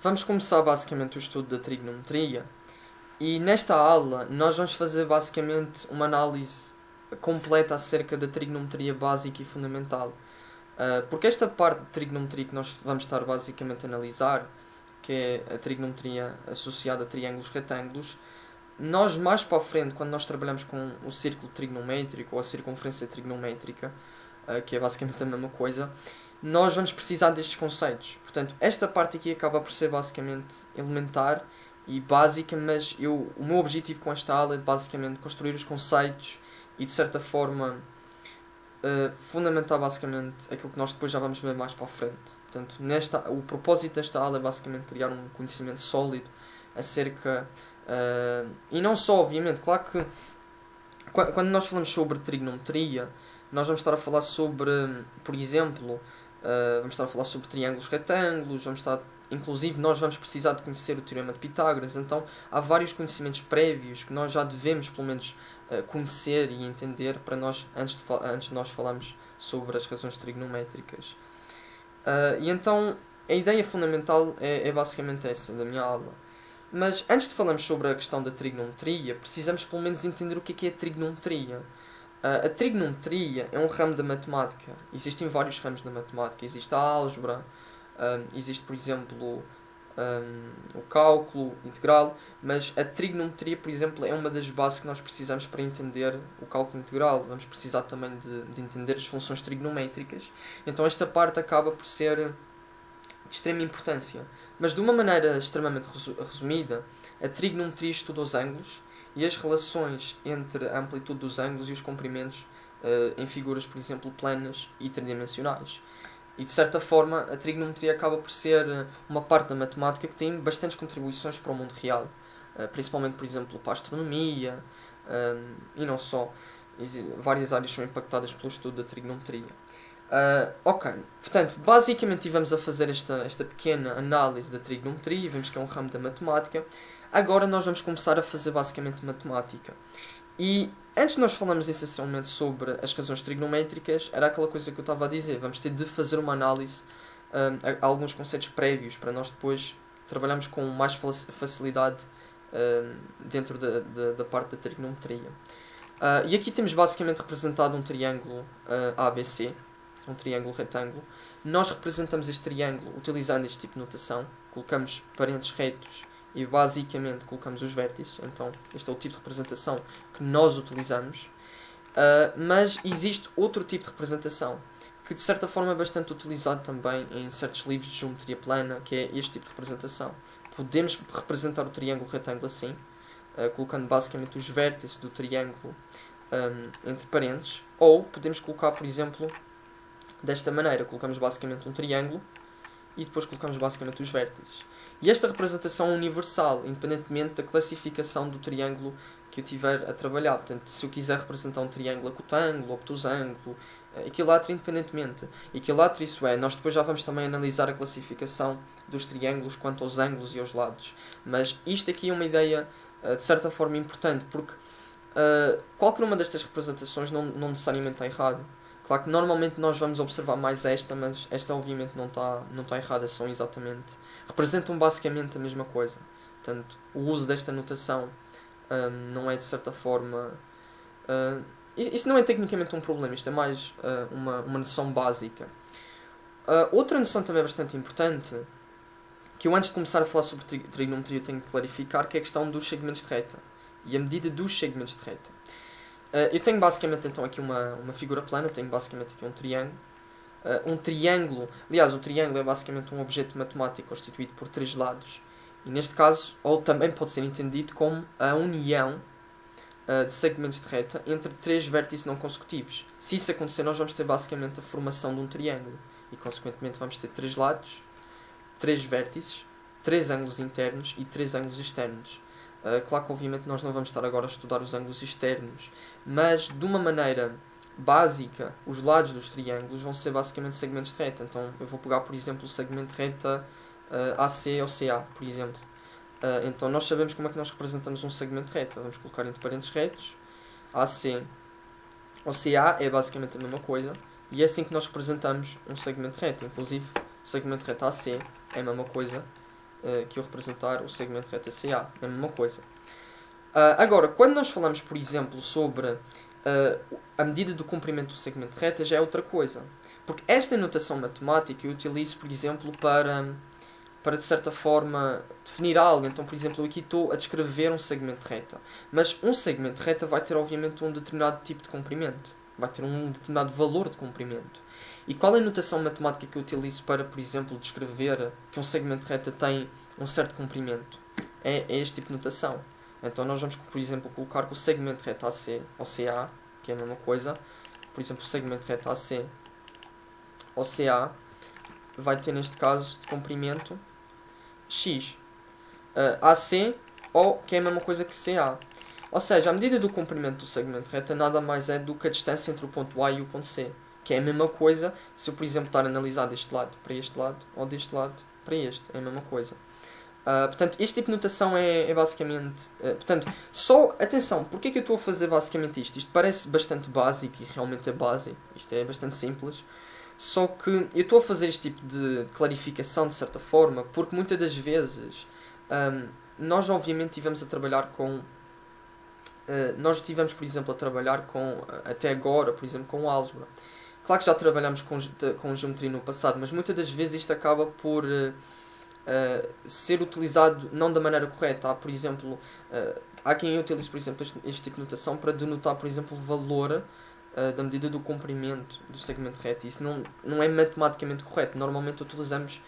Vamos começar basicamente o estudo da trigonometria e nesta aula nós vamos fazer basicamente uma análise completa acerca da trigonometria básica e fundamental. Porque esta parte de trigonometria que nós vamos estar basicamente a analisar, que é a trigonometria associada a triângulos retângulos, nós mais para a frente, quando nós trabalhamos com o círculo trigonométrico ou a circunferência trigonométrica, que é basicamente a mesma coisa, nós vamos precisar destes conceitos. Portanto, esta parte aqui acaba por ser basicamente elementar e básica, mas o meu objetivo com esta aula é basicamente construir os conceitos e de certa forma fundamentar basicamente aquilo que nós depois já vamos ver mais para a frente. Portanto, o propósito desta aula é basicamente criar um conhecimento sólido acerca, e não só, obviamente, claro que quando nós falamos sobre trigonometria, nós vamos estar a falar sobre, por exemplo, vamos estar a falar sobre triângulos retângulos, inclusive nós vamos precisar de conhecer o Teorema de Pitágoras, então há vários conhecimentos prévios que nós já devemos, pelo menos, conhecer e entender para nós, antes de nós falarmos sobre as razões trigonométricas. E então, a ideia fundamental é basicamente essa da minha aula. Mas antes de falarmos sobre a questão da trigonometria, precisamos pelo menos entender o que é a trigonometria. A trigonometria é um ramo da matemática. Existem vários ramos da matemática. Existe a álgebra, existe, por exemplo, o cálculo integral, mas a trigonometria, por exemplo, é uma das bases que nós precisamos para entender o cálculo integral. Vamos precisar também de entender as funções trigonométricas. Então esta parte acaba por ser de extrema importância. Mas de uma maneira extremamente resumida, a trigonometria estuda os ângulos e as relações entre a amplitude dos ângulos e os comprimentos em figuras, por exemplo, planas e tridimensionais. E de certa forma a trigonometria acaba por ser uma parte da matemática que tem bastantes contribuições para o mundo real, principalmente, por exemplo, para a astronomia, e não só. Várias áreas são impactadas pelo estudo da trigonometria. Ok, portanto, basicamente estivemos a fazer esta pequena análise da trigonometria, vemos que é um ramo da matemática. Agora nós vamos começar a fazer basicamente matemática. E antes de nós falarmos essencialmente sobre as razões trigonométricas, era aquela coisa que eu estava a dizer, vamos ter de fazer uma análise a alguns conceitos prévios para nós depois trabalharmos com mais facilidade dentro da parte da trigonometria. E aqui temos basicamente representado um triângulo ABC, um triângulo retângulo. Nós representamos este triângulo utilizando este tipo de notação, colocamos parentes retos e basicamente colocamos os vértices. Então este é o tipo de representação que nós utilizamos. Mas existe outro tipo de representação que de certa forma é bastante utilizado também em certos livros de geometria plana, que é este tipo de representação. Podemos representar o triângulo retângulo assim, colocando basicamente os vértices do triângulo entre parênteses, ou podemos colocar, por exemplo, desta maneira, colocamos basicamente um triângulo e depois colocamos basicamente os vértices. E esta representação é universal, independentemente da classificação do triângulo que eu tiver a trabalhar. Portanto, se eu quiser representar um triângulo acotângulo, obtusângulo, equilátero independentemente. Equilátero, isso é, nós depois já vamos também analisar a classificação dos triângulos quanto aos ângulos e aos lados. Mas isto aqui é uma ideia, de certa forma, importante, porque qualquer uma destas representações não necessariamente está errado. Claro que normalmente nós vamos observar mais esta, mas esta obviamente não está errada, são exatamente... representam basicamente a mesma coisa. Portanto, o uso desta notação não é de certa forma... isto não é tecnicamente um problema, isto é mais uma noção básica. Outra noção também bastante importante, que eu antes de começar a falar sobre trigonometria tenho que clarificar, que é a questão dos segmentos de reta. E a medida dos segmentos de reta. Eu tenho basicamente então aqui uma figura plana, tenho basicamente aqui um triângulo. Aliás, o triângulo é basicamente um objeto matemático constituído por três lados. E neste caso, ou também pode ser entendido como a união de segmentos de reta entre três vértices não consecutivos. Se isso acontecer, nós vamos ter basicamente a formação de um triângulo. E consequentemente vamos ter três lados, três vértices, três ângulos internos e três ângulos externos. Claro que obviamente nós não vamos estar agora a estudar os ângulos externos, mas de uma maneira básica, os lados dos triângulos vão ser basicamente segmentos de reta. Então eu vou pegar, por exemplo, o segmento de reta AC ou CA, por exemplo. Então nós sabemos como é que nós representamos um segmento de reta. Vamos colocar entre parênteses retos, AC ou CA é basicamente a mesma coisa, e é assim que nós representamos um segmento de reta. Inclusive, o segmento de reta AC é a mesma coisa que eu representar o segmento reto CA. É a mesma coisa. Agora, quando nós falamos, por exemplo, sobre a medida do comprimento do segmento reto, já é outra coisa. Porque esta notação matemática eu utilizo, por exemplo, para de certa forma definir algo. Então, por exemplo, eu aqui estou a descrever um segmento reta. Mas um segmento reta vai ter, obviamente, um determinado tipo de comprimento. Vai ter um determinado valor de comprimento. E qual é a notação matemática que eu utilizo para, por exemplo, descrever que um segmento reta tem um certo comprimento? É este tipo de notação. Então nós vamos, por exemplo, colocar que o segmento reto AC ou CA, que é a mesma coisa, por exemplo, o segmento reto AC ou CA vai ter, neste caso, de comprimento X. AC, ou que é a mesma coisa que CA. Ou seja, a medida do comprimento do segmento reto nada mais é do que a distância entre o ponto A e o ponto C. Que é a mesma coisa se eu, por exemplo, estar a analisar deste lado para este lado, ou deste lado para este. É a mesma coisa. Portanto, este tipo de notação é basicamente... portanto, só... Atenção, porque é que eu estou a fazer basicamente isto? Isto parece bastante básico e realmente é básico. Isto é bastante simples. Só que eu estou a fazer este tipo de clarificação de certa forma, porque muitas das vezes nós obviamente estivemos a trabalhar com... nós estivemos, por exemplo, a trabalhar com... até agora, por exemplo, com álgebra. Claro que já trabalhamos com geometria no passado, mas muitas das vezes isto acaba por... ser utilizado não da maneira correta. Há, por exemplo, há quem utilize, por exemplo, este tipo de notação para denotar, por exemplo, o valor da medida do comprimento do segmento reto. Isso não é matematicamente correto. Normalmente utilizamos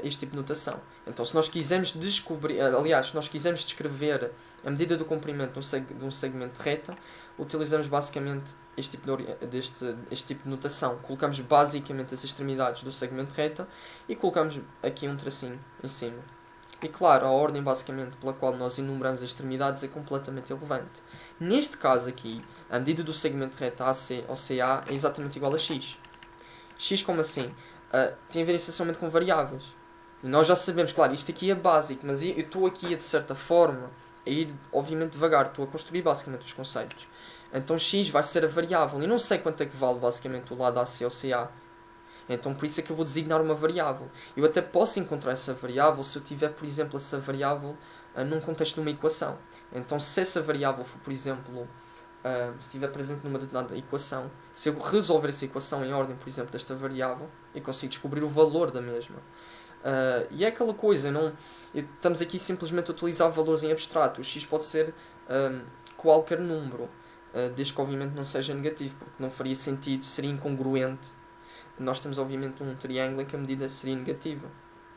este tipo de notação. Então, se nós quisermos descobrir, aliás, se nós quisermos descrever a medida do comprimento de um segmento reto, utilizamos basicamente este tipo de notação. Colocamos basicamente as extremidades do segmento reto e colocamos aqui um tracinho em cima. E claro, a ordem basicamente pela qual nós enumeramos as extremidades é completamente irrelevante. Neste caso aqui, a medida do segmento reto AC ou CA é exatamente igual a X. X como assim? Tem a ver essencialmente com variáveis. E nós já sabemos, claro, isto aqui é básico, mas eu estou aqui, de certa forma, a ir, obviamente, devagar. Estou a construir, basicamente, os conceitos. Então, x vai ser a variável. E não sei quanto é que vale, basicamente, o lado AC ou CA. Então, por isso é que eu vou designar uma variável. Eu até posso encontrar essa variável se eu tiver, por exemplo, essa variável num contexto de uma equação. Então, se essa variável for, por exemplo, se estiver presente numa determinada equação, se eu resolver essa equação em ordem, por exemplo, desta variável, eu consigo descobrir o valor da mesma. E é aquela coisa, estamos aqui simplesmente a utilizar valores em abstrato. O x pode ser qualquer número, desde que obviamente não seja negativo, porque não faria sentido, seria incongruente. Nós temos obviamente um triângulo em que a medida seria negativa.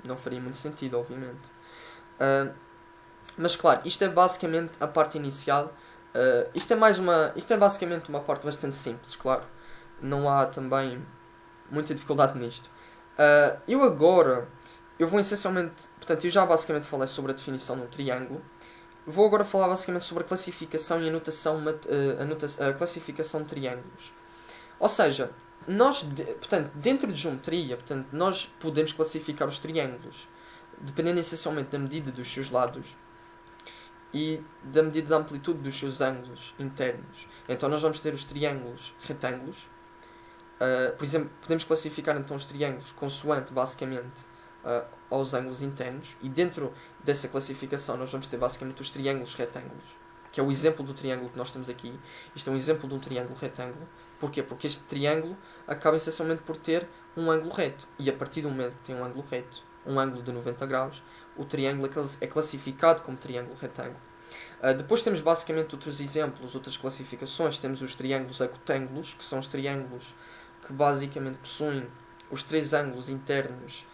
Não faria muito sentido, obviamente. Mas claro, isto é basicamente a parte inicial. Isto é basicamente uma parte bastante simples, claro. Não há também muita dificuldade nisto. Eu vou essencialmente... Portanto, eu já basicamente falei sobre a definição de um triângulo. Vou agora falar basicamente sobre a classificação e a classificação de triângulos. Ou seja, portanto, dentro de geometria, portanto, nós podemos classificar os triângulos dependendo essencialmente da medida dos seus lados e da medida da amplitude dos seus ângulos internos. Então nós vamos ter os triângulos retângulos. Por exemplo, podemos classificar então os triângulos consoante basicamente aos ângulos internos, e dentro dessa classificação nós vamos ter basicamente os triângulos retângulos, que é o exemplo do triângulo que nós temos aqui. Isto é um exemplo de um triângulo retângulo. Porquê? Porque este triângulo acaba essencialmente por ter um ângulo reto, e a partir do momento que tem um ângulo reto, um ângulo de 90 graus, o triângulo é classificado como triângulo retângulo. Depois temos basicamente outros exemplos, outras classificações. Temos os triângulos acotângulos, que são os triângulos que basicamente possuem os três ângulos internos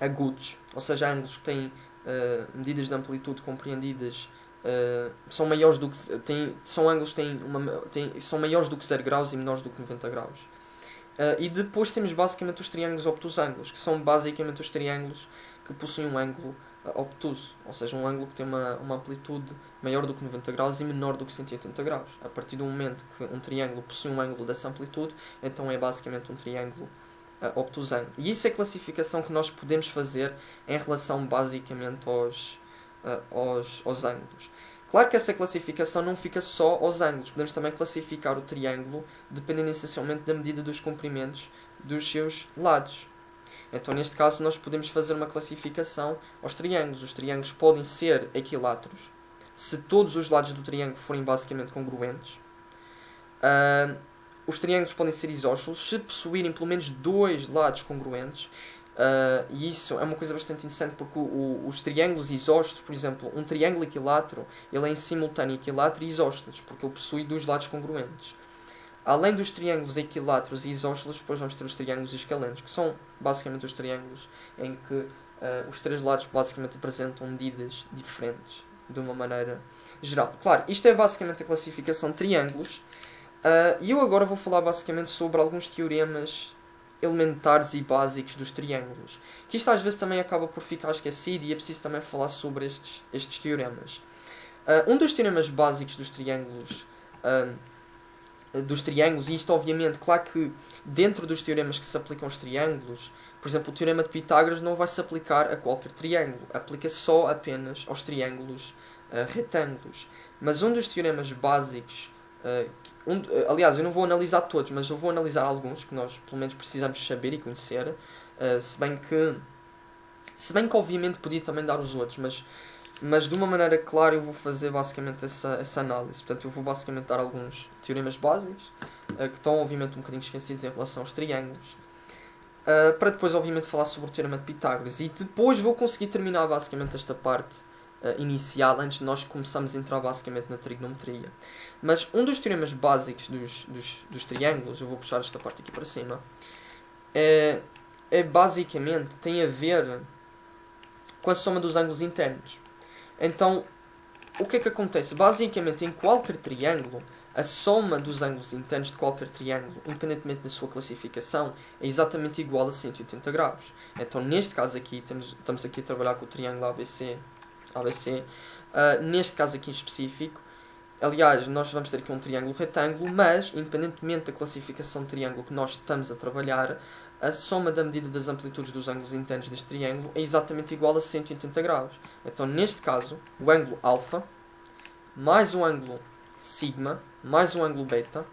agudos, ou seja, ângulos que têm medidas de amplitude compreendidas, são maiores do que são maiores do que 0 graus e menores do que 90 graus. E depois temos basicamente os triângulos obtusângulos, que são basicamente os triângulos que possuem um ângulo obtuso, ou seja, um ângulo que tem uma amplitude maior do que 90 graus e menor do que 180 graus. A partir do momento que um triângulo possui um ângulo dessa amplitude, então é basicamente um triângulo obtusângulo. E isso é a classificação que nós podemos fazer em relação basicamente aos ângulos. Claro que essa classificação não fica só aos ângulos. Podemos também classificar o triângulo dependendo essencialmente da medida dos comprimentos dos seus lados. Então, neste caso, nós podemos fazer uma classificação aos triângulos. Os triângulos podem ser equiláteros se todos os lados do triângulo forem basicamente congruentes. Os triângulos podem ser isóscelos se possuírem pelo menos dois lados congruentes. E isso é uma coisa bastante interessante porque os triângulos isóscelos, por exemplo, um triângulo equilátero, ele é em simultâneo equilátero e isósceles, porque ele possui dois lados congruentes. Além dos triângulos equiláteros e isósceles, depois vamos ter os triângulos escalentes, que são basicamente os triângulos em que os três lados basicamente apresentam medidas diferentes, de uma maneira geral. Claro, isto é basicamente a classificação de triângulos. E eu agora vou falar basicamente sobre alguns teoremas elementares e básicos dos triângulos. Que isto às vezes também acaba por ficar esquecido e é preciso também falar sobre estes teoremas. Um dos teoremas básicos dos triângulos, e isto obviamente, claro que dentro dos teoremas que se aplicam aos triângulos, por exemplo, o teorema de Pitágoras não vai se aplicar a qualquer triângulo, aplica-se só apenas aos triângulos retângulos. Mas um dos teoremas básicos, aliás, eu não vou analisar todos, mas eu vou analisar alguns que nós pelo menos precisamos saber e conhecer, se bem que obviamente podia também dar os outros, mas de uma maneira clara eu vou fazer basicamente essa análise. Portanto, eu vou basicamente dar alguns teoremas básicos, que estão obviamente um bocadinho esquecidos em relação aos triângulos, para depois obviamente falar sobre o teorema de Pitágoras, e depois vou conseguir terminar basicamente esta parte inicial, antes de nós começarmos a entrar basicamente na trigonometria. Mas um dos teoremas básicos dos triângulos, eu vou puxar esta parte aqui para cima, é basicamente, tem a ver com a soma dos ângulos internos. Então, o que é que acontece? Basicamente, em qualquer triângulo, a soma dos ângulos internos de qualquer triângulo, independentemente da sua classificação, é exatamente igual a 180 graus. Então, neste caso aqui, estamos aqui a trabalhar com o triângulo ABC. Neste caso aqui em específico, aliás, nós vamos ter aqui um triângulo retângulo, mas, independentemente da classificação de triângulo que nós estamos a trabalhar, a soma da medida das amplitudes dos ângulos internos deste triângulo é exatamente igual a 180 graus. Então, neste caso, o ângulo alfa, mais o ângulo sigma, mais o ângulo beta,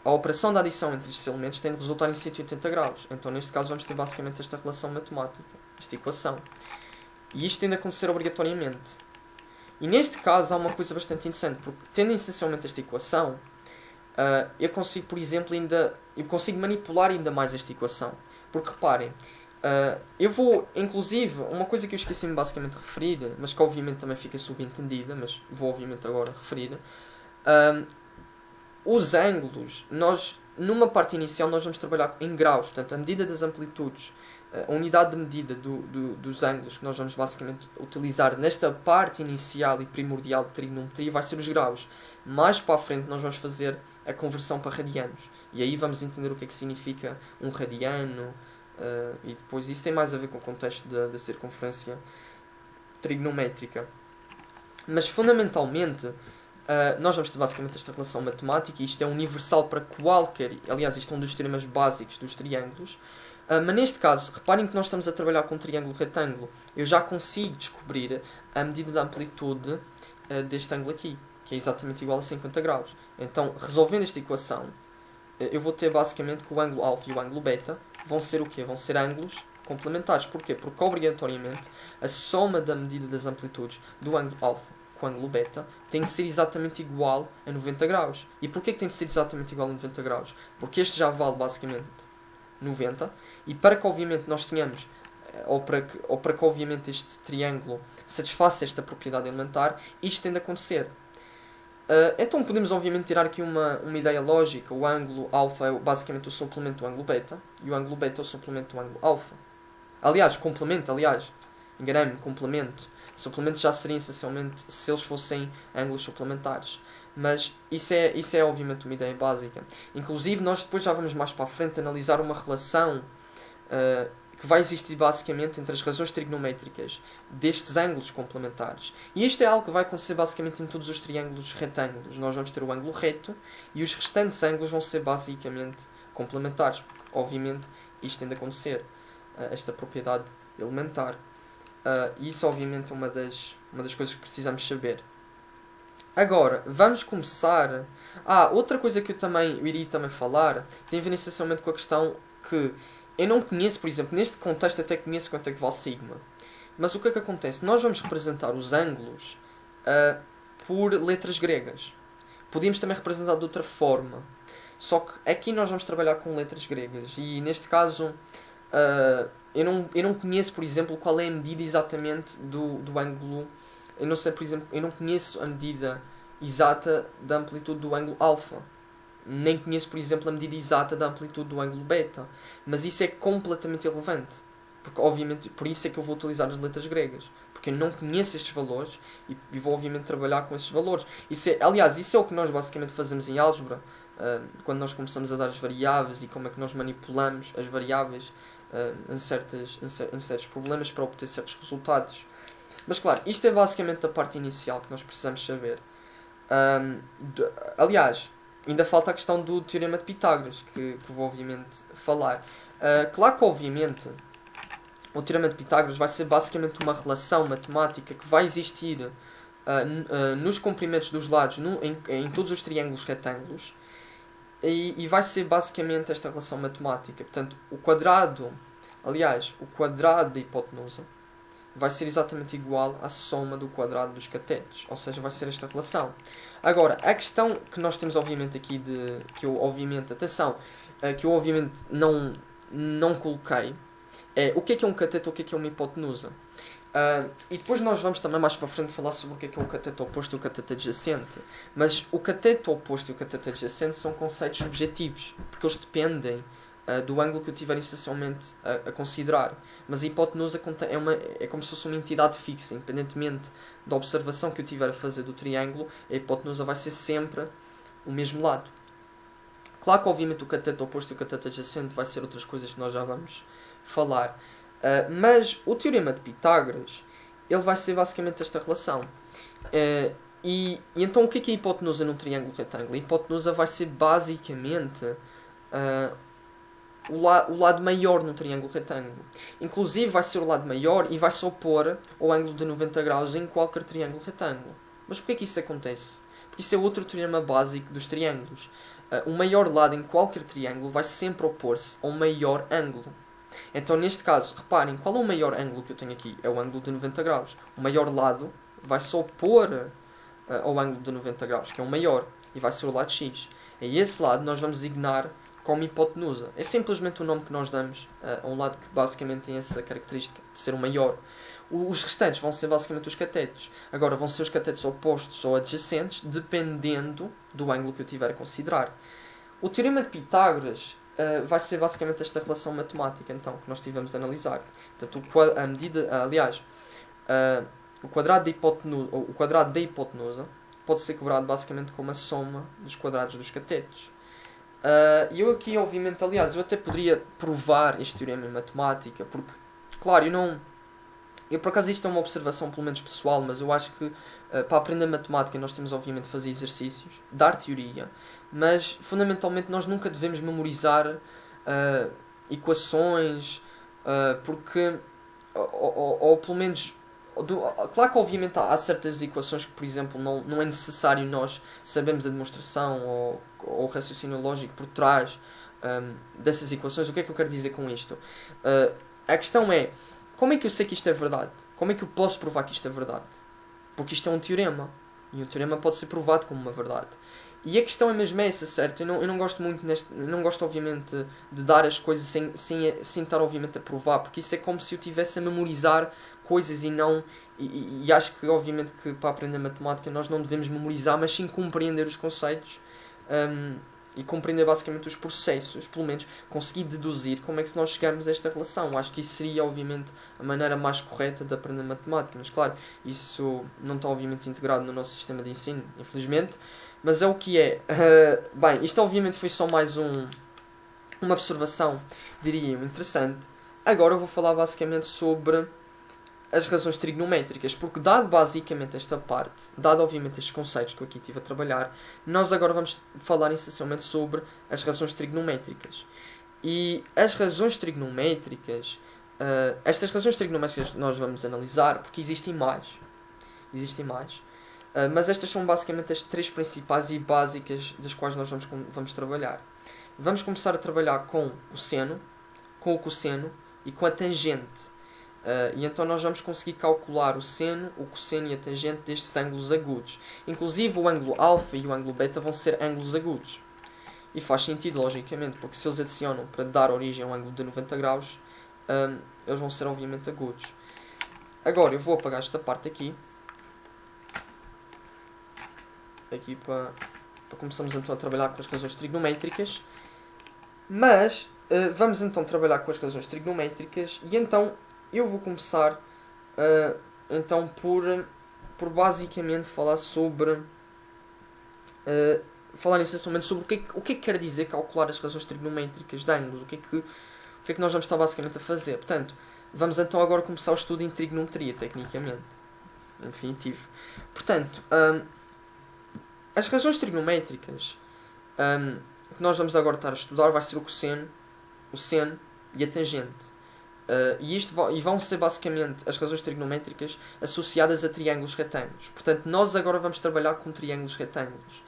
a operação de adição entre estes elementos tem de resultar em 180 graus. Então, neste caso, vamos ter basicamente esta relação matemática, esta equação. E isto tem de acontecer obrigatoriamente. E neste caso há uma coisa bastante interessante, porque tendo essencialmente esta equação, eu consigo, por exemplo, manipular ainda mais esta equação. Porque reparem, eu vou, inclusive, uma coisa que eu esqueci-me basicamente de referir, mas que obviamente também fica subentendida, mas vou obviamente agora referir, os ângulos, numa parte inicial nós vamos trabalhar em graus, portanto a medida das amplitudes, a unidade de medida dos ângulos que nós vamos basicamente utilizar nesta parte inicial e primordial de trigonometria vai ser os graus. Mais para a frente nós vamos fazer a conversão para radianos, e aí vamos entender o que é que significa um radiano, e depois isso tem mais a ver com o contexto da circunferência trigonométrica. Mas fundamentalmente nós vamos ter basicamente esta relação matemática, e isto é universal para qualquer, aliás isto é um dos teoremas básicos dos triângulos, mas neste caso, reparem que nós estamos a trabalhar com um triângulo retângulo, eu já consigo descobrir a medida da amplitude deste ângulo aqui, que é exatamente igual a 50 graus. Então, resolvendo esta equação, eu vou ter basicamente que o ângulo alfa e o ângulo beta vão ser o quê? Vão ser ângulos complementares. Porquê? Porque obrigatoriamente a soma da medida das amplitudes do ângulo alfa com o ângulo beta tem de ser exatamente igual a 90 graus. E porquê que tem de ser exatamente igual a 90 graus? Porque este já vale basicamente 90, e para que obviamente nós tenhamos, ou para que obviamente este triângulo satisfaça esta propriedade elementar, isto tem de acontecer. Então podemos obviamente tirar aqui uma ideia lógica. O ângulo alfa é basicamente o suplemento do ângulo beta, e o ângulo beta é o suplemento do ângulo alfa. Enganei-me, complemento. Suplemento já seria essencialmente se eles fossem ângulos suplementares. Mas isso é obviamente uma ideia básica. Inclusive nós depois já vamos mais para a frente analisar uma relação que vai existir basicamente entre as razões trigonométricas destes ângulos complementares. E isto é algo que vai acontecer basicamente em todos os triângulos retângulos. Nós vamos ter o ângulo reto e os restantes ângulos vão ser basicamente complementares, porque obviamente isto tem de acontecer, esta propriedade elementar. E isso obviamente é uma das coisas que precisamos saber. Agora, vamos começar... outra coisa que eu iria também falar tem a ver essencialmente com a questão que eu não conheço, por exemplo, neste contexto até conheço quanto é que vale sigma. Mas o que é que acontece? Nós vamos representar os ângulos por letras gregas. Podíamos também representar de outra forma. Só que aqui nós vamos trabalhar com letras gregas. E neste caso, eu não conheço, por exemplo, qual é a medida exatamente do ângulo. Eu não sei, por exemplo, eu não conheço a medida exata da amplitude do ângulo alfa. Nem conheço, por exemplo, a medida exata da amplitude do ângulo beta. Mas isso é completamente irrelevante. Porque, obviamente, por isso é que eu vou utilizar as letras gregas. Porque eu não conheço estes valores e vou, obviamente, trabalhar com esses valores. Aliás, isso é o que nós basicamente fazemos em álgebra. Quando nós começamos a dar as variáveis e como é que nós manipulamos as variáveis em certos problemas para obter certos resultados. Mas, claro, isto é basicamente a parte inicial que nós precisamos saber. Aliás, ainda falta a questão do Teorema de Pitágoras, que vou obviamente falar. Claro que obviamente o Teorema de Pitágoras vai ser basicamente uma relação matemática que vai existir nos comprimentos dos lados em todos os triângulos retângulos e vai ser basicamente esta relação matemática. Portanto, o quadrado da hipotenusa vai ser exatamente igual à soma do quadrado dos catetos, ou seja, vai ser esta relação. Agora, a questão que nós temos obviamente aqui que eu obviamente não coloquei é o que é um cateto, o que é uma hipotenusa. E depois nós vamos também mais para frente falar sobre o que é o cateto oposto e o cateto adjacente. Mas o cateto oposto e o cateto adjacente são conceitos subjetivos, porque eles dependem do ângulo que eu tiver essencialmente a considerar. Mas a hipotenusa é como se fosse uma entidade fixa, independentemente da observação que eu tiver a fazer do triângulo, a hipotenusa vai ser sempre o mesmo lado. Claro que obviamente o cateto oposto e o cateto adjacente vai ser outras coisas que nós já vamos falar. Mas o Teorema de Pitágoras ele vai ser basicamente esta relação. E então o que é a hipotenusa num triângulo retângulo? A hipotenusa vai ser basicamente o lado maior num triângulo retângulo. Inclusive vai ser o lado maior e vai se opor ao ângulo de 90 graus em qualquer triângulo retângulo. Mas porquê que isso acontece? Porque isso é outro teorema básico dos triângulos. O maior lado em qualquer triângulo vai sempre opor-se ao maior ângulo. Então, neste caso, reparem, qual é o maior ângulo que eu tenho aqui? É o ângulo de 90 graus. O maior lado vai se opor ao ângulo de 90 graus, que é o maior, e vai ser o lado x. É esse lado nós vamos designar como hipotenusa. É simplesmente o nome que nós damos a um lado que basicamente tem essa característica de ser o maior. Os restantes vão ser basicamente os catetos. Agora, vão ser os catetos opostos ou adjacentes, dependendo do ângulo que eu tiver a considerar. O Teorema de Pitágoras vai ser basicamente esta relação matemática, então, que nós tivemos a analisar. Portanto, o quadrado da hipotenusa pode ser cobrado basicamente como a soma dos quadrados dos catetos. E eu aqui, obviamente, eu até poderia provar este teorema em matemática, porque, claro, eu por acaso isto é uma observação pelo menos pessoal, mas eu acho que para aprender matemática nós temos obviamente de fazer exercícios, dar teoria, mas fundamentalmente nós nunca devemos memorizar equações, porque, ou pelo menos, claro que obviamente há certas equações que, por exemplo, não é necessário nós sabermos a demonstração ou o raciocínio lógico por trás dessas equações. O que é que eu quero dizer com isto? A questão é, como é que eu sei que isto é verdade? Como é que eu posso provar que isto é verdade? Porque isto é um teorema. E um teorema pode ser provado como uma verdade. E a questão é mesmo essa, certo? Eu não gosto muito eu não gosto, obviamente, de dar as coisas sem estar, obviamente, a provar. Porque isso é como se eu estivesse a memorizar coisas e não... E acho que, obviamente, que para aprender matemática nós não devemos memorizar, mas sim compreender os conceitos e compreender basicamente os processos, pelo menos conseguir deduzir como é que nós chegamos a esta relação. Acho que isso seria, obviamente, a maneira mais correta de aprender matemática, mas claro, isso não está obviamente integrado no nosso sistema de ensino, infelizmente, mas é o que é. Bem, isto obviamente foi só mais uma observação, diria eu, interessante. Agora eu vou falar basicamente sobre as razões trigonométricas, porque dado basicamente esta parte, dado obviamente estes conceitos que eu aqui estive a trabalhar, nós agora vamos falar essencialmente sobre as razões trigonométricas. E as razões trigonométricas, estas razões trigonométricas nós vamos analisar, porque existem mais, mas estas são basicamente as três principais e básicas das quais nós vamos trabalhar. Vamos começar a trabalhar com o seno, com o cosseno e com a tangente. E então nós vamos conseguir calcular o seno, o cosseno e a tangente destes ângulos agudos. Inclusive o ângulo alfa e o ângulo beta vão ser ângulos agudos. E faz sentido, logicamente, porque se eles adicionam para dar origem a um ângulo de 90 graus, eles vão ser obviamente agudos. Agora eu vou apagar esta parte aqui. Aqui para começarmos então a trabalhar com as razões trigonométricas. Mas vamos então trabalhar com as razões trigonométricas e então eu vou começar então por basicamente falar sobre falar essencialmente sobre o que é que quer dizer calcular as razões trigonométricas de ângulos, o que é que nós vamos estar basicamente a fazer. Portanto, vamos então agora começar o estudo em trigonometria, tecnicamente, em definitivo. Portanto, as razões trigonométricas que nós vamos agora estar a estudar vai ser o cosseno, o seno e a tangente. E vão ser basicamente as razões trigonométricas associadas a triângulos retângulos. Portanto, nós agora vamos trabalhar com triângulos retângulos.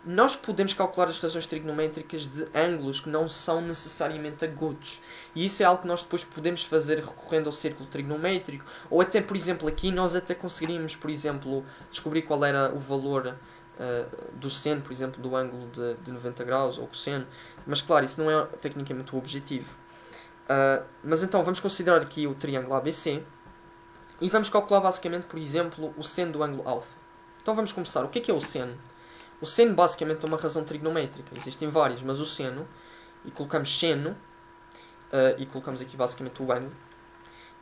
Nós podemos calcular as razões trigonométricas de ângulos que não são necessariamente agudos. E isso é algo que nós depois podemos fazer recorrendo ao círculo trigonométrico. Ou até, por exemplo, aqui nós até conseguiríamos, por exemplo, descobrir qual era o valor do seno, por exemplo, do ângulo de 90 graus, ou cosseno. Mas claro, isso não é tecnicamente o objetivo. Mas então vamos considerar aqui o triângulo ABC. E vamos calcular basicamente, por exemplo, o seno do ângulo alfa. Então vamos começar. O que é o seno? O seno basicamente é uma razão trigonométrica. Existem várias, mas o seno, e colocamos seno, e colocamos aqui basicamente o ângulo.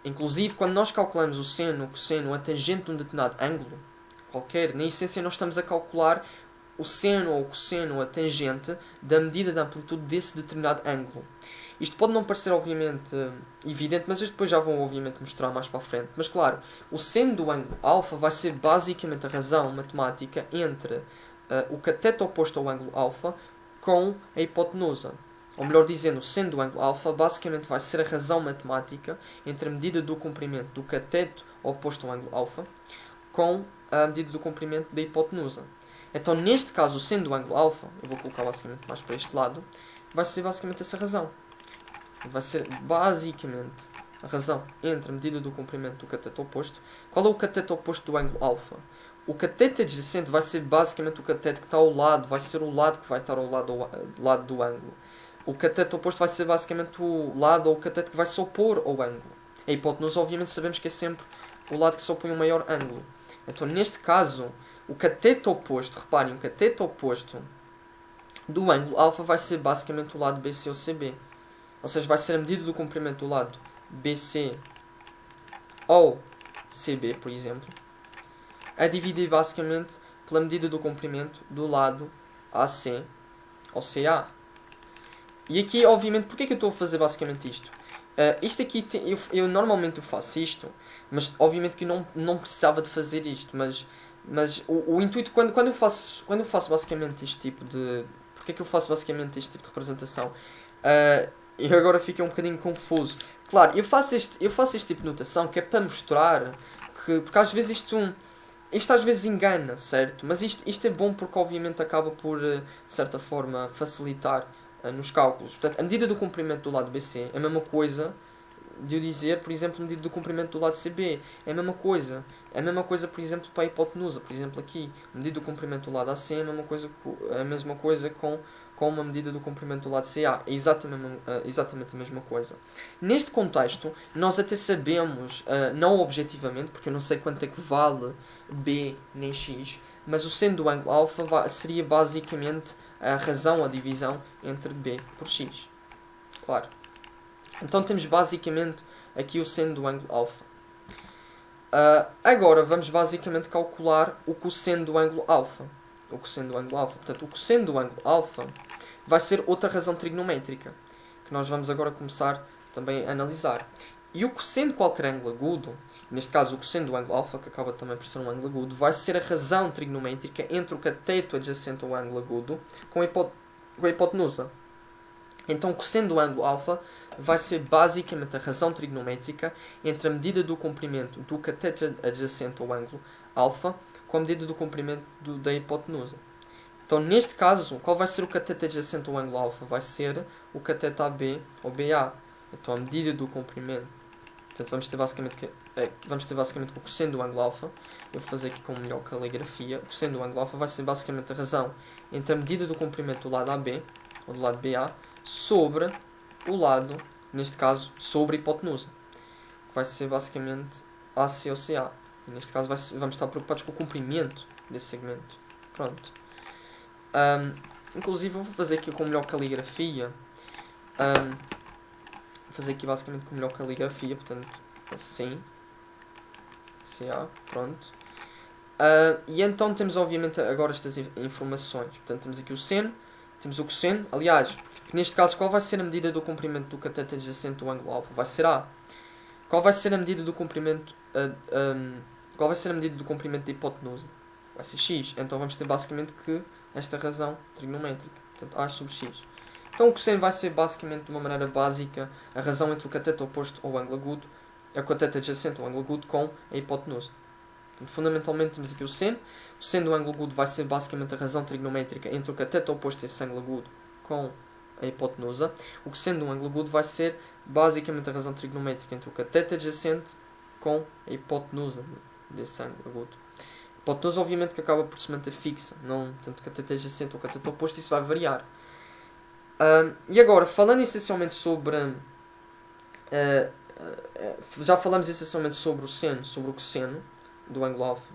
Inclusive, quando nós calculamos o seno, o cosseno, a tangente de um determinado ângulo, qualquer, na essência nós estamos a calcular o seno ou o cosseno, a tangente, da medida da amplitude desse determinado ângulo. Isto pode não parecer obviamente evidente, mas eu depois já vou obviamente mostrar mais para a frente. Mas claro, o seno do ângulo alfa vai ser basicamente a razão matemática entre o cateto oposto ao ângulo alfa com a hipotenusa. Ou melhor dizendo, o seno do ângulo alfa basicamente vai ser a razão matemática entre a medida do comprimento do cateto oposto ao ângulo alfa com a medida do comprimento da hipotenusa. Então, neste caso, o seno do ângulo alfa, eu vou colocar basicamente mais para este lado, vai ser basicamente essa razão. Vai ser basicamente a razão entre a medida do comprimento do cateto oposto. Qual é o cateto oposto do ângulo alfa? O cateto adjacente vai ser basicamente o cateto que está ao lado, vai ser o lado que vai estar ao lado do ângulo. O cateto oposto vai ser basicamente o lado ou o cateto que vai se opor ao ângulo. A hipotenusa, obviamente, sabemos que é sempre o lado que se opõe ao maior ângulo. Então, neste caso, o cateto oposto, reparem, o cateto oposto do ângulo alfa vai ser basicamente o lado BC ou CB. Ou seja, vai ser a medida do comprimento do lado BC ou CB, por exemplo, a dividir basicamente pela medida do comprimento do lado AC ou CA. E aqui, obviamente, porque é que eu estou a fazer basicamente isto? Isto aqui, eu normalmente faço isto, mas obviamente que eu não precisava de fazer isto, mas o intuito, quando eu faço basicamente este tipo de... Porque é que eu faço basicamente este tipo de representação? Eu agora fiquei um bocadinho confuso. Claro, eu faço este tipo de notação que é para mostrar que... Porque às vezes isto às vezes engana, certo? Mas isto é bom porque obviamente acaba por, de certa forma, facilitar nos cálculos. Portanto, a medida do comprimento do lado BC é a mesma coisa de eu dizer, por exemplo, a medida do comprimento do lado CB. É a mesma coisa. É a mesma coisa, por exemplo, para a hipotenusa. Por exemplo, aqui, a medida do comprimento do lado AC é a mesma coisa com uma medida do comprimento do lado CA. É exatamente a mesma coisa. Neste contexto, nós até sabemos, não objetivamente, porque eu não sei quanto é que vale B nem X, mas o seno do ângulo alfa seria basicamente a razão, a divisão entre B por X. Claro. Então temos basicamente aqui o seno do ângulo alfa. Agora vamos basicamente calcular o cosseno do ângulo alfa. O cosseno do ângulo alfa. Portanto, o cosseno do ângulo alfa vai ser outra razão trigonométrica, que nós vamos agora começar também a analisar. E o cosseno de qualquer ângulo agudo, neste caso o cosseno do ângulo alfa, que acaba também por ser um ângulo agudo, vai ser a razão trigonométrica entre o cateto adjacente ao ângulo agudo com a hipotenusa. Então o cosseno do ângulo alfa vai ser basicamente a razão trigonométrica entre a medida do comprimento do cateto adjacente ao ângulo alfa com a medida do comprimento da hipotenusa. Então neste caso, qual vai ser o cateto adjacente ao ângulo alfa? Vai ser o cateto AB ou BA. Então a medida do comprimento, portanto vamos ter basicamente o cosseno do ângulo alfa. Eu vou fazer aqui com melhor caligrafia. O cosseno do ângulo alfa vai ser basicamente a razão entre a medida do comprimento do lado AB, ou do lado BA, sobre o lado, neste caso, sobre a hipotenusa, que vai ser basicamente AC ou CA. E neste caso vamos estar preocupados com o comprimento desse segmento. Pronto. Inclusive eu vou fazer aqui com melhor caligrafia. Vou fazer aqui basicamente com melhor caligrafia, portanto, assim. CA, pronto. E então temos obviamente agora estas informações. Portanto, temos aqui o seno, temos o cosseno. Aliás, neste caso, qual vai ser a medida do comprimento do cateto adjacente do ângulo alfa? Vai ser A. Qual vai ser a medida do comprimento qual vai ser a medida do comprimento da hipotenusa? Vai ser x. Então vamos ter basicamente que esta razão trigonométrica. Portanto, A sobre x. Então o cosseno vai ser basicamente de uma maneira básica a razão entre o cateto oposto ao ângulo agudo, a cateto adjacente ao ângulo agudo com a hipotenusa. Portanto, fundamentalmente temos aqui o seno. O seno do ângulo agudo vai ser basicamente a razão trigonométrica entre o cateto oposto a esse ângulo agudo com a hipotenusa. O cosseno do ângulo agudo vai ser basicamente a razão trigonométrica entre o cateto adjacente com a hipotenusa desse ângulo agudo. A hipotenusa obviamente que acaba por se manter fixa, não tanto cateto adjacente ou cateto oposto, isso vai variar. E agora, falando essencialmente sobre já falamos essencialmente sobre o seno, sobre o cosseno do ângulo alfa.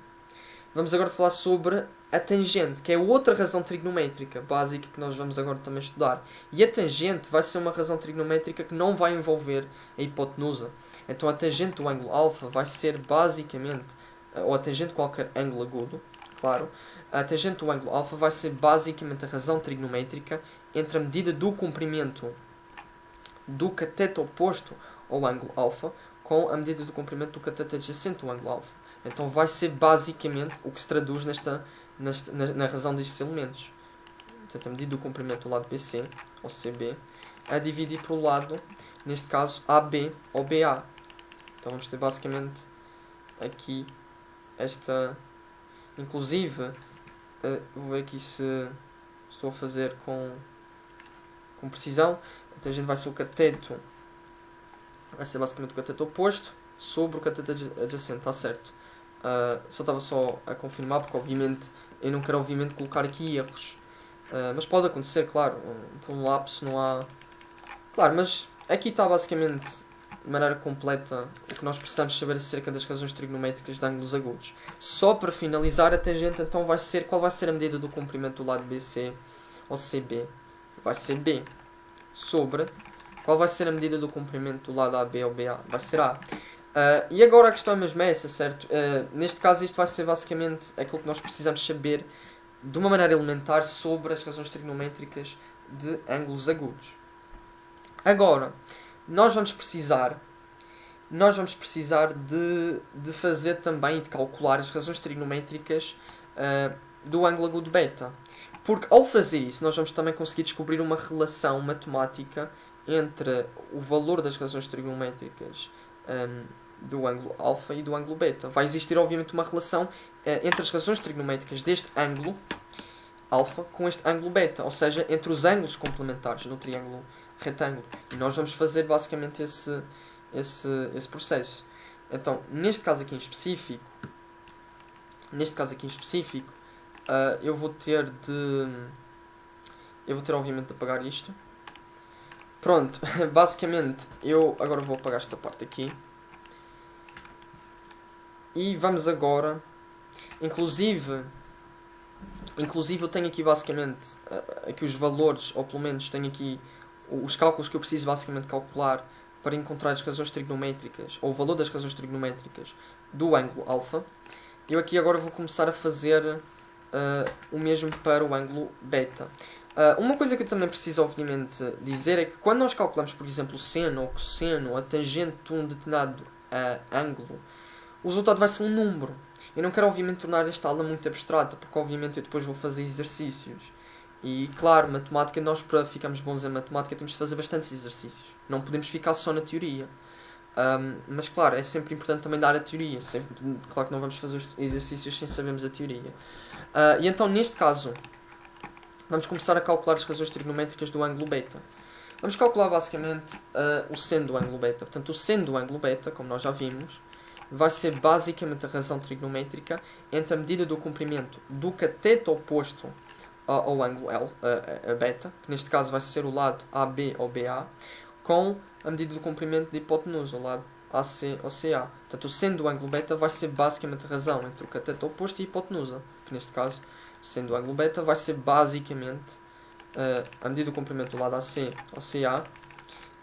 Vamos agora falar sobre a tangente, que é outra razão trigonométrica básica que nós vamos agora também estudar. E a tangente vai ser uma razão trigonométrica que não vai envolver a hipotenusa. Então a tangente do ângulo alfa vai ser basicamente, ou a tangente de qualquer ângulo agudo, claro, a tangente do ângulo alfa vai ser basicamente a razão trigonométrica entre a medida do comprimento do cateto oposto ao ângulo alfa com a medida do comprimento do cateto adjacente ao ângulo alfa. Então vai ser basicamente o que se traduz na razão destes elementos. Portanto, a medida do comprimento do lado BC, ou CB, a dividir pelo lado, neste caso, AB ou BA. Então vamos ter basicamente aqui esta... Inclusive, vou ver aqui se estou a fazer com precisão. Então a gente vai ser o cateto, vai ser basicamente o cateto oposto sobre o cateto adjacente, está certo. Só estava a confirmar, porque obviamente eu não quero obviamente colocar aqui erros. Mas pode acontecer, claro, por um lapso não há... Claro, mas aqui está basicamente de maneira completa o que nós precisamos saber acerca das razões trigonométricas de ângulos agudos. Só para finalizar, a tangente então vai ser... Qual vai ser a medida do comprimento do lado BC ou CB? Vai ser B. Sobre... Qual vai ser a medida do comprimento do lado AB ou BA? Vai ser A. E agora a questão é mesmo essa, certo? Neste caso isto vai ser basicamente aquilo que nós precisamos saber de uma maneira elementar sobre as razões trigonométricas de ângulos agudos. Agora, nós vamos precisar de fazer também e de calcular as razões trigonométricas do ângulo agudo beta. Porque ao fazer isso nós vamos também conseguir descobrir uma relação matemática entre o valor das razões trigonométricas do ângulo alfa e do ângulo beta. Vai existir obviamente uma relação entre as razões trigonométricas deste ângulo alfa com este ângulo beta, ou seja, entre os ângulos complementares no triângulo retângulo. E nós vamos fazer basicamente esse processo. Então, neste caso aqui em específico, eu vou ter obviamente de apagar isto. Pronto, basicamente eu agora vou apagar esta parte aqui. E vamos agora, inclusive eu tenho aqui basicamente aqui os valores, ou pelo menos tenho aqui os cálculos que eu preciso basicamente calcular para encontrar as razões trigonométricas, ou o valor das razões trigonométricas do ângulo alfa. Eu aqui agora vou começar a fazer o mesmo para o ângulo beta. Uma coisa que eu também preciso obviamente dizer é que quando nós calculamos, por exemplo, o seno ou cosseno, a tangente de um determinado ângulo, o resultado vai ser um número. Eu não quero obviamente tornar esta aula muito abstrata, porque obviamente eu depois vou fazer exercícios. E claro, matemática, nós para ficarmos bons em matemática temos de fazer bastantes exercícios. Não podemos ficar só na teoria. Mas claro, é sempre importante também dar a teoria. Claro que não vamos fazer os exercícios sem sabermos a teoria. E então neste caso, vamos começar a calcular as razões trigonométricas do ângulo beta. Vamos calcular basicamente o seno do ângulo beta. Portanto, o seno do ângulo beta, como nós já vimos, vai ser basicamente a razão trigonométrica entre a medida do comprimento do cateto oposto ao ângulo L, a beta, que neste caso vai ser o lado AB ou BA, com a medida do comprimento da hipotenusa, o lado AC ou CA. Portanto, o seno do ângulo beta vai ser basicamente a razão entre o cateto oposto e a hipotenusa, que neste caso, o seno do ângulo beta vai ser basicamente a medida do comprimento do lado AC ou CA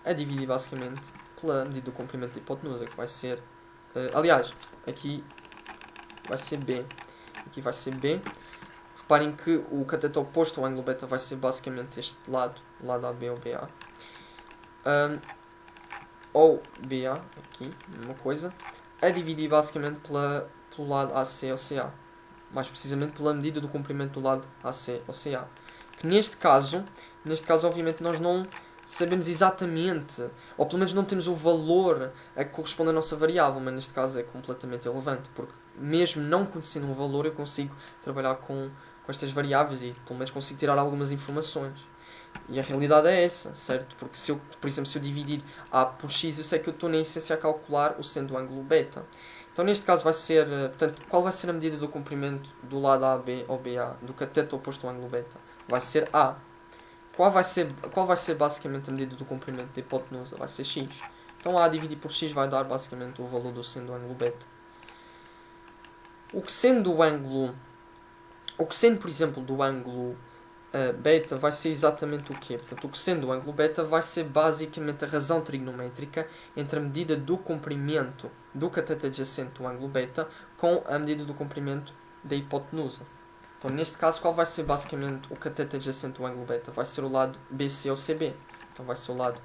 a dividir basicamente pela medida do comprimento da hipotenusa, que vai ser... aliás, aqui vai ser B. Aqui vai ser B. Reparem que o cateto oposto ao ângulo beta vai ser basicamente este lado, o lado AB ou BA. Ou BA, aqui, mesma coisa, a dividir basicamente pelo lado AC ou CA. Mais precisamente pela medida do comprimento do lado AC ou CA. Que neste caso obviamente nós não sabemos exatamente, ou pelo menos não temos o valor a que corresponde à nossa variável, mas neste caso é completamente irrelevante, porque mesmo não conhecendo um valor eu consigo trabalhar com estas variáveis e pelo menos consigo tirar algumas informações. E a realidade é essa, certo? Porque se eu, por exemplo, se eu dividir A por X, eu sei que eu estou na essência a calcular o seno do ângulo beta. Então neste caso vai ser, portanto, qual vai ser a medida do comprimento do lado AB ou BA, do cateto oposto ao ângulo beta? Vai ser A. Qual vai ser basicamente a medida do comprimento da hipotenusa? Vai ser X. Então A dividido por X vai dar basicamente o valor do seno do ângulo beta. O que sendo, por exemplo, do ângulo beta vai ser exatamente o quê? Portanto, o que sendo do ângulo beta vai ser basicamente a razão trigonométrica entre a medida do comprimento do cateto adjacente do ângulo beta com a medida do comprimento da hipotenusa. Então, neste caso, qual vai ser basicamente o cateto adjacente do ângulo beta? Vai ser o lado BC ou CB. Então, vai ser o lado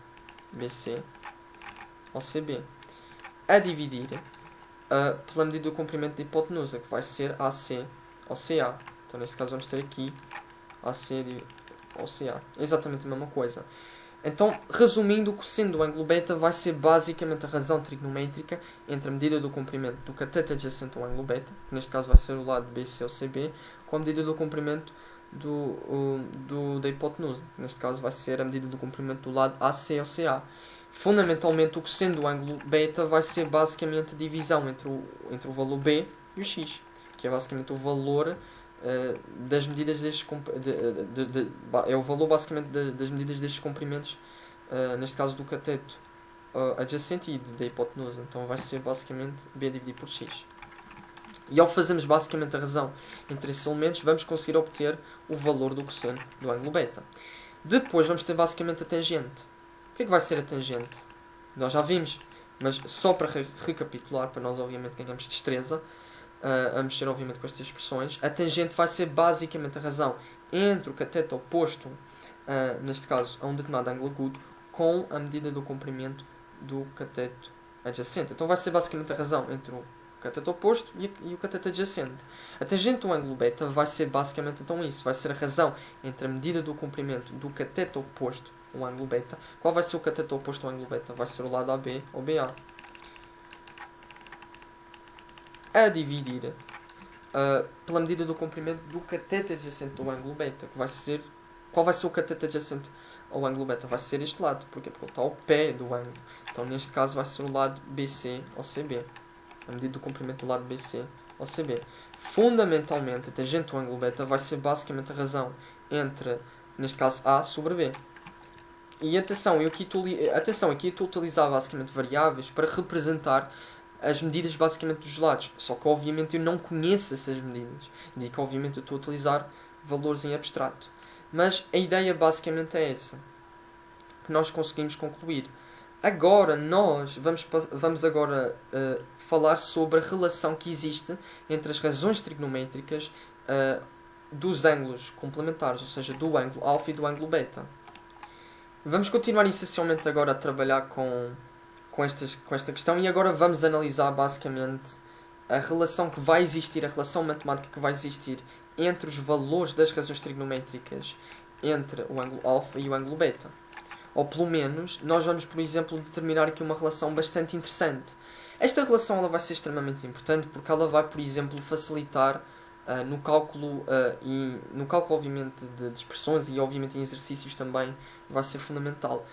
BC ou CB. A dividir pela medida do comprimento da hipotenusa, que vai ser AC ou CA. Então, neste caso, vamos ter aqui AC ou CA. É exatamente a mesma coisa. Então, resumindo, o cosseno do ângulo beta vai ser basicamente a razão trigonométrica entre a medida do comprimento do cateto adjacente ao ângulo beta, que neste caso vai ser o lado BC ou CB, com a medida do comprimento da hipotenusa, que neste caso vai ser a medida do comprimento do lado AC ou CA. Fundamentalmente, o cosseno do ângulo beta vai ser basicamente a divisão entre o valor B e o X, que é basicamente o valor das medidas destes é o valor basicamente das medidas destes comprimentos, neste caso do cateto adjacente e da hipotenusa. Então vai ser basicamente B dividido por X. E ao fazermos basicamente a razão entre esses elementos, vamos conseguir obter o valor do cosseno do ângulo beta. Depois vamos ter basicamente a tangente. O que é que vai ser a tangente? Nós já vimos, mas só para recapitular, para nós obviamente ganhamos destreza a mexer obviamente com estas expressões, a tangente vai ser basicamente a razão entre o cateto oposto, neste caso a um determinado ângulo agudo, com a medida do comprimento do cateto adjacente. Então vai ser basicamente a razão entre o cateto oposto e o cateto adjacente. A tangente do ângulo beta vai ser basicamente então isso, vai ser a razão entre a medida do comprimento do cateto oposto ao ângulo beta. Qual vai ser o cateto oposto ao ângulo beta? Vai ser o lado AB ou BA. A dividir pela medida do comprimento do cateto adjacente do ângulo beta, que vai ser... Qual vai ser o cateto adjacente ao ângulo beta? Vai ser este lado. Porquê? Porque ele está ao pé do ângulo. Então, neste caso, vai ser o lado BC ou CB. A medida do comprimento do lado BC ou CB. Fundamentalmente, a tangente do ângulo beta vai ser basicamente a razão entre, neste caso, A sobre B. E atenção, aqui estou a utilizar basicamente variáveis para representar as medidas basicamente dos lados. Só que obviamente eu não conheço essas medidas. E que obviamente eu estou a utilizar valores em abstrato. Mas a ideia basicamente é essa. Que nós conseguimos concluir. Agora nós vamos agora falar sobre a relação que existe entre as razões trigonométricas dos ângulos complementares, ou seja, do ângulo alfa e do ângulo beta. Vamos continuar essencialmente agora a trabalhar com esta questão e agora vamos analisar basicamente a relação que vai existir, a relação matemática que vai existir entre os valores das razões trigonométricas entre o ângulo alfa e o ângulo beta. Ou pelo menos, nós vamos, por exemplo, determinar aqui uma relação bastante interessante. Esta relação ela vai ser extremamente importante porque ela vai, por exemplo, facilitar no cálculo obviamente de expressões e obviamente em exercícios também vai ser fundamental,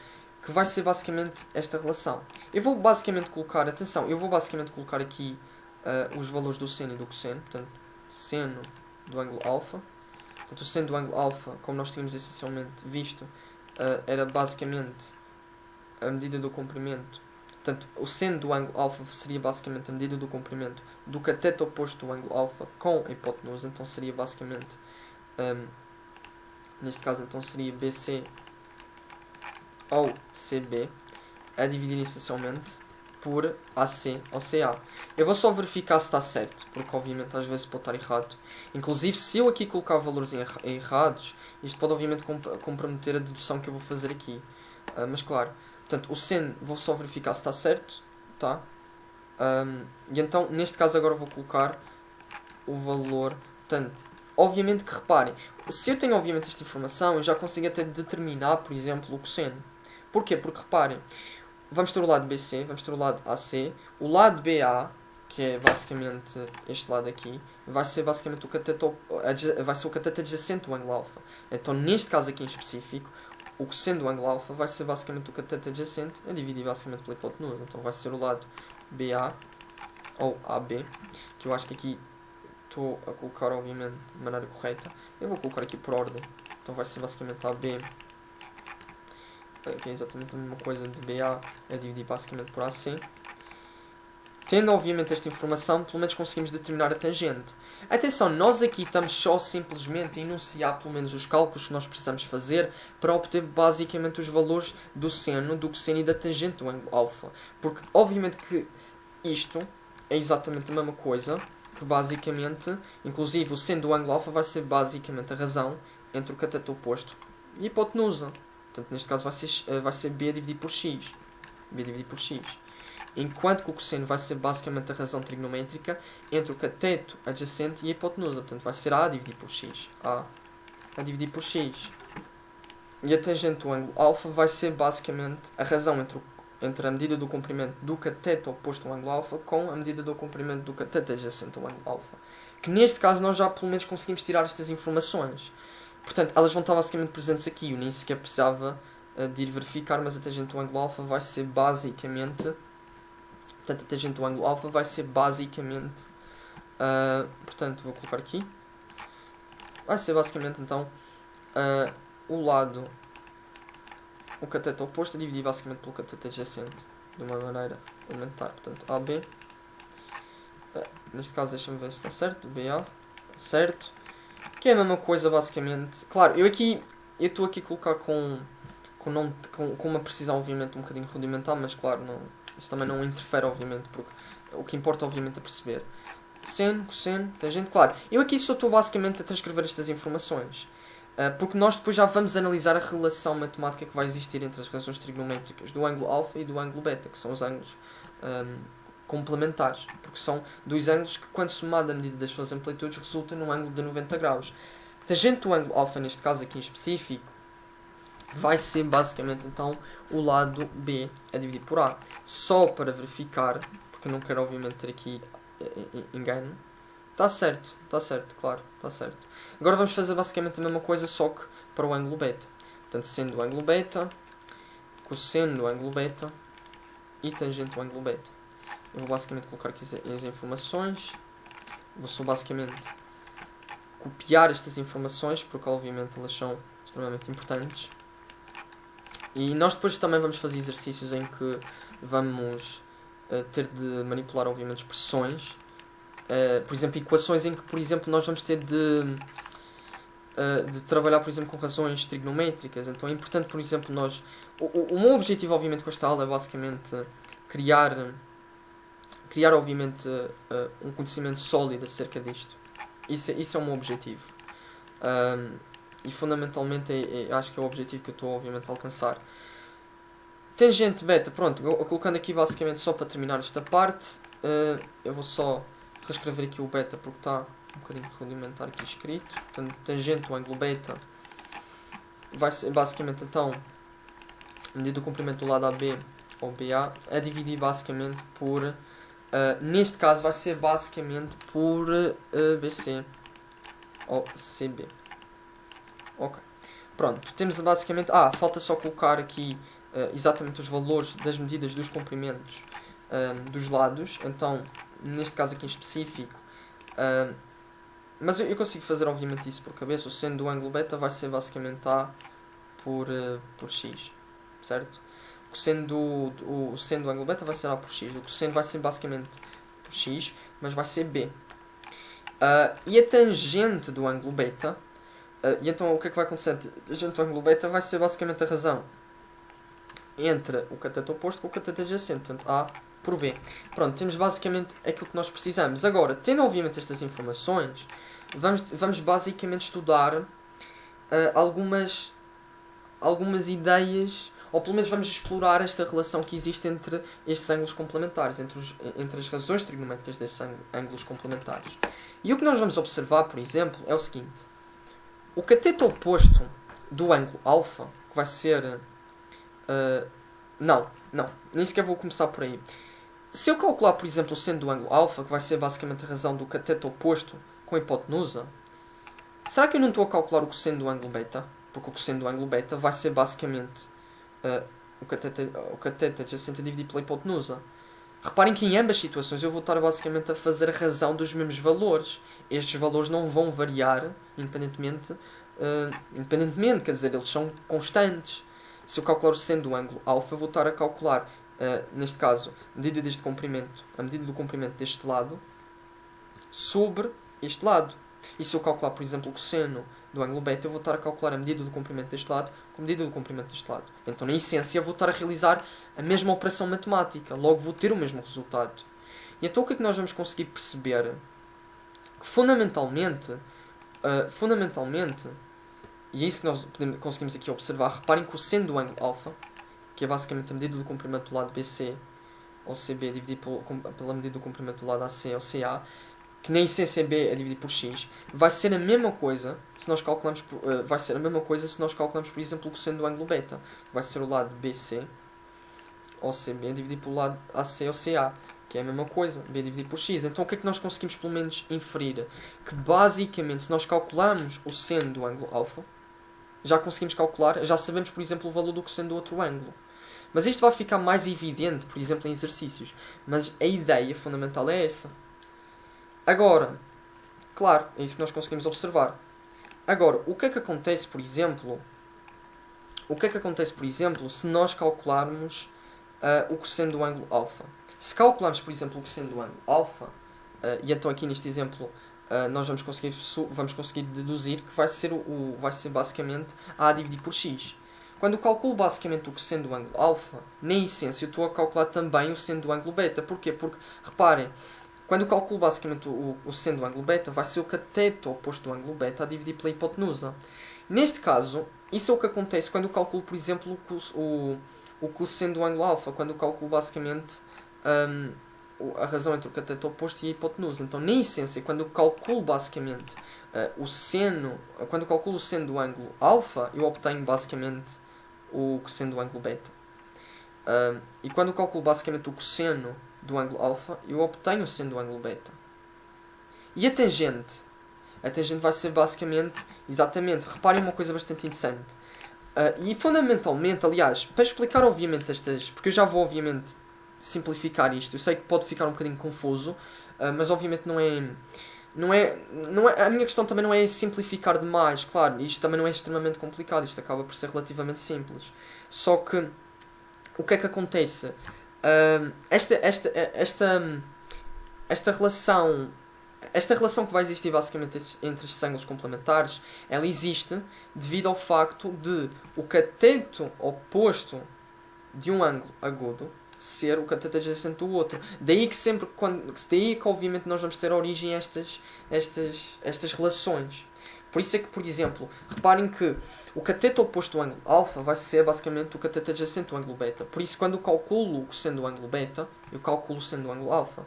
que vai ser basicamente esta relação. Eu vou basicamente colocar aqui os valores do seno e do cosseno, portanto, seno do ângulo alfa. Portanto, o seno do ângulo alfa, como nós tínhamos essencialmente visto, era basicamente a medida do comprimento. Portanto, o seno do ângulo alfa seria basicamente a medida do comprimento do cateto oposto do ângulo alfa com a hipotenusa. Então seria basicamente, neste caso então seria BC ou CB, a dividir essencialmente por AC ou CA. Eu vou só verificar se está certo, porque obviamente às vezes pode estar errado. Inclusive, se eu aqui colocar valores errados, isto pode obviamente comprometer a dedução que eu vou fazer aqui. Mas claro, portanto, o seno vou só verificar se está certo, tá? E então, neste caso agora vou colocar o valor. Portanto, obviamente que reparem, se eu tenho obviamente esta informação, eu já consigo até determinar, por exemplo, o cosseno. Porquê? Porque reparem, vamos ter o lado BC, vamos ter o lado AC, o lado BA, que é basicamente este lado aqui, vai ser basicamente o cateto adjacente do ângulo alfa. Então, neste caso aqui em específico, o cosseno do ângulo alfa vai ser basicamente o cateto adjacente a dividir basicamente pela hipotenusa. Então, vai ser o lado BA ou AB, que eu acho que aqui estou a colocar obviamente de maneira correta. Eu vou colocar aqui por ordem. Então, vai ser basicamente AB, que é exatamente a mesma coisa de BA a dividir basicamente por AC. Tendo obviamente esta informação, pelo menos conseguimos determinar a tangente. Atenção, nós aqui estamos só simplesmente a enunciar pelo menos os cálculos que nós precisamos fazer para obter basicamente os valores do seno, do cosseno e da tangente do ângulo alfa. Porque obviamente que isto é exatamente a mesma coisa, que basicamente, inclusive o seno do ângulo alfa vai ser basicamente a razão entre o cateto oposto e a hipotenusa. Portanto, neste caso vai ser B dividido por X. B dividido por X. Enquanto que o cosseno vai ser basicamente a razão trigonométrica entre o cateto adjacente e a hipotenusa. Portanto, vai ser A dividido por X. A dividir por X. E a tangente do ângulo alfa vai ser basicamente a razão entre a medida do comprimento do cateto oposto ao ângulo alfa com a medida do comprimento do cateto adjacente ao ângulo alfa. Que neste caso nós já pelo menos conseguimos tirar estas informações. Portanto, elas vão estar basicamente presentes aqui. Eu nem sequer precisava de ir verificar, mas a tangente do ângulo alfa vai ser basicamente... Portanto, a tangente do ângulo alfa vai ser basicamente... portanto, vou colocar aqui. Vai ser basicamente, então, o lado... O cateto oposto a dividir basicamente pelo cateto adjacente. De uma maneira elementar. Portanto, AB. Neste caso, deixa-me ver se está certo. BA. Certo. Que é a mesma coisa, basicamente. Claro, eu estou aqui a colocar com uma precisão, obviamente, um bocadinho rudimentar, mas claro, isso também não interfere, obviamente, porque o que importa, obviamente, é perceber. Seno, cosseno, tangente, claro. Eu aqui só estou basicamente a transcrever estas informações, porque nós depois já vamos analisar a relação matemática que vai existir entre as razões trigonométricas do ângulo alfa e do ângulo beta, que são os ângulos complementares, porque são dois ângulos que, quando somado a medida das suas amplitudes, resulta num ângulo de 90 graus. Tangente do ângulo alfa, neste caso aqui em específico, vai ser basicamente então o lado B a dividir por A. Só para verificar, porque eu não quero obviamente ter aqui engano. Está certo, claro, está certo. Agora vamos fazer basicamente a mesma coisa, só que para o ângulo beta. Portanto, seno do ângulo beta, cosseno do ângulo beta e tangente do ângulo beta. Eu vou basicamente colocar aqui as informações. Vou só basicamente copiar estas informações, porque obviamente elas são extremamente importantes. E nós depois também vamos fazer exercícios em que vamos ter de manipular obviamente expressões. Por exemplo, equações em que, por exemplo, nós vamos ter de trabalhar, por exemplo, com razões trigonométricas. Então é importante, por exemplo, nós... O meu objetivo, obviamente, com esta aula é basicamente criar obviamente, um conhecimento sólido acerca disto. Isso é o meu objetivo. E fundamentalmente acho que é o objetivo que eu estou, obviamente, a alcançar. Tangente beta, pronto, colocando aqui basicamente só para terminar esta parte, eu vou só reescrever aqui o beta porque está um bocadinho rudimentar aqui escrito. Portanto, tangente do ângulo beta vai ser basicamente então a medida do comprimento do lado AB ou BA a dividir basicamente por, neste caso vai ser basicamente por BC. OCB. Ok. Pronto, temos basicamente... falta só colocar aqui exatamente os valores das medidas dos comprimentos dos lados. Então, neste caso aqui em específico... mas eu consigo fazer obviamente isso por cabeça. O seno do ângulo beta vai ser basicamente A por X. Certo? O seno do ângulo beta vai ser A por X. O cosseno vai ser basicamente por X, mas vai ser B. E a tangente do ângulo beta... e então o que é que vai acontecer? A tangente do ângulo beta vai ser basicamente a razão entre o cateto oposto com o cateto adjacente. Portanto, A por B. Pronto, temos basicamente aquilo que nós precisamos. Agora, tendo obviamente estas informações, vamos basicamente estudar algumas ideias, ou pelo menos vamos explorar esta relação que existe entre estes ângulos complementares, entre as razões trigonométricas destes ângulos complementares. E o que nós vamos observar, por exemplo, é o seguinte. O cateto oposto do ângulo alfa, que vai ser... não, nem sequer vou começar por aí. Se eu calcular, por exemplo, o seno do ângulo alfa, que vai ser basicamente a razão do cateto oposto com a hipotenusa, será que eu não estou a calcular o cosseno do ângulo beta? Porque o cosseno do ângulo beta vai ser basicamente o cateto adjacente a dividir pela hipotenusa. Reparem que em ambas as situações eu vou estar basicamente a fazer a razão dos mesmos valores. Estes valores não vão variar independentemente, quer dizer, eles são constantes. Se eu calcular o seno do ângulo alfa, eu vou estar a calcular, neste caso, a medida deste comprimento, a medida do comprimento deste lado, sobre este lado. E se eu calcular, por exemplo, o cosseno do ângulo beta, eu vou estar a calcular a medida do comprimento deste lado com a medida do comprimento deste lado. Então, na essência, eu vou estar a realizar a mesma operação matemática. Logo, vou ter o mesmo resultado. E então, o que é que nós vamos conseguir perceber? Que, fundamentalmente, e é isso que nós conseguimos aqui observar, reparem que o seno do ângulo alfa, que é basicamente a medida do comprimento do lado BC ou CB dividido pela medida do comprimento do lado AC ou CA, que na essência B é dividido por X, vai ser a mesma coisa se nós calculamos, por exemplo, o cosseno do ângulo beta, que vai ser o lado BC ou CB dividido pelo lado AC ou CA, que é a mesma coisa, B dividido por X. Então o que é que nós conseguimos pelo menos inferir? Que basicamente se nós calcularmos o seno do ângulo alfa, já conseguimos calcular, já sabemos, por exemplo, o valor do cosseno do outro ângulo. Mas isto vai ficar mais evidente, por exemplo, em exercícios. Mas a ideia fundamental é essa. Agora, claro, é isso que nós conseguimos observar. Agora, o que é que acontece, por exemplo, se nós calcularmos o cosseno do ângulo alfa? Se calcularmos, por exemplo, o cosseno do ângulo alfa, e então aqui neste exemplo nós vamos conseguir deduzir que vai ser basicamente A dividido por X. Quando eu calculo basicamente o cosseno do ângulo alfa, na essência eu estou a calcular também o seno do ângulo beta. Porquê? Porque, reparem, quando eu calculo basicamente o seno do ângulo beta, vai ser o cateto oposto do ângulo beta a dividir pela hipotenusa. Neste caso, isso é o que acontece quando eu calculo, por exemplo, o cosseno do ângulo alfa, quando eu calculo basicamente a razão entre o cateto oposto e a hipotenusa. Então, na essência, quando eu calculo basicamente quando eu calculo o seno do ângulo alfa, eu obtenho basicamente o cosseno do ângulo beta. E quando eu calculo basicamente o cosseno do ângulo alfa, eu obtenho o seno do ângulo beta. E a tangente? A tangente vai ser basicamente, exatamente, reparem uma coisa bastante interessante. E fundamentalmente, aliás, para explicar obviamente porque eu já vou obviamente simplificar isto, eu sei que pode ficar um bocadinho confuso, mas obviamente não é, a minha questão também não é simplificar demais, claro, isto também não é extremamente complicado, isto acaba por ser relativamente simples. Só que, o que é que acontece? Esta relação que vai existir basicamente entre estes ângulos complementares, ela existe devido ao facto de o cateto oposto de um ângulo agudo ser o cateto adjacente do outro. Daí que obviamente nós vamos ter origem a estas relações. Por isso é que, por exemplo, reparem que o cateto oposto do ângulo alfa vai ser basicamente o cateto adjacente do ângulo beta. Por isso, quando eu calculo o cosseno do ângulo beta, eu calculo o seno do ângulo alfa.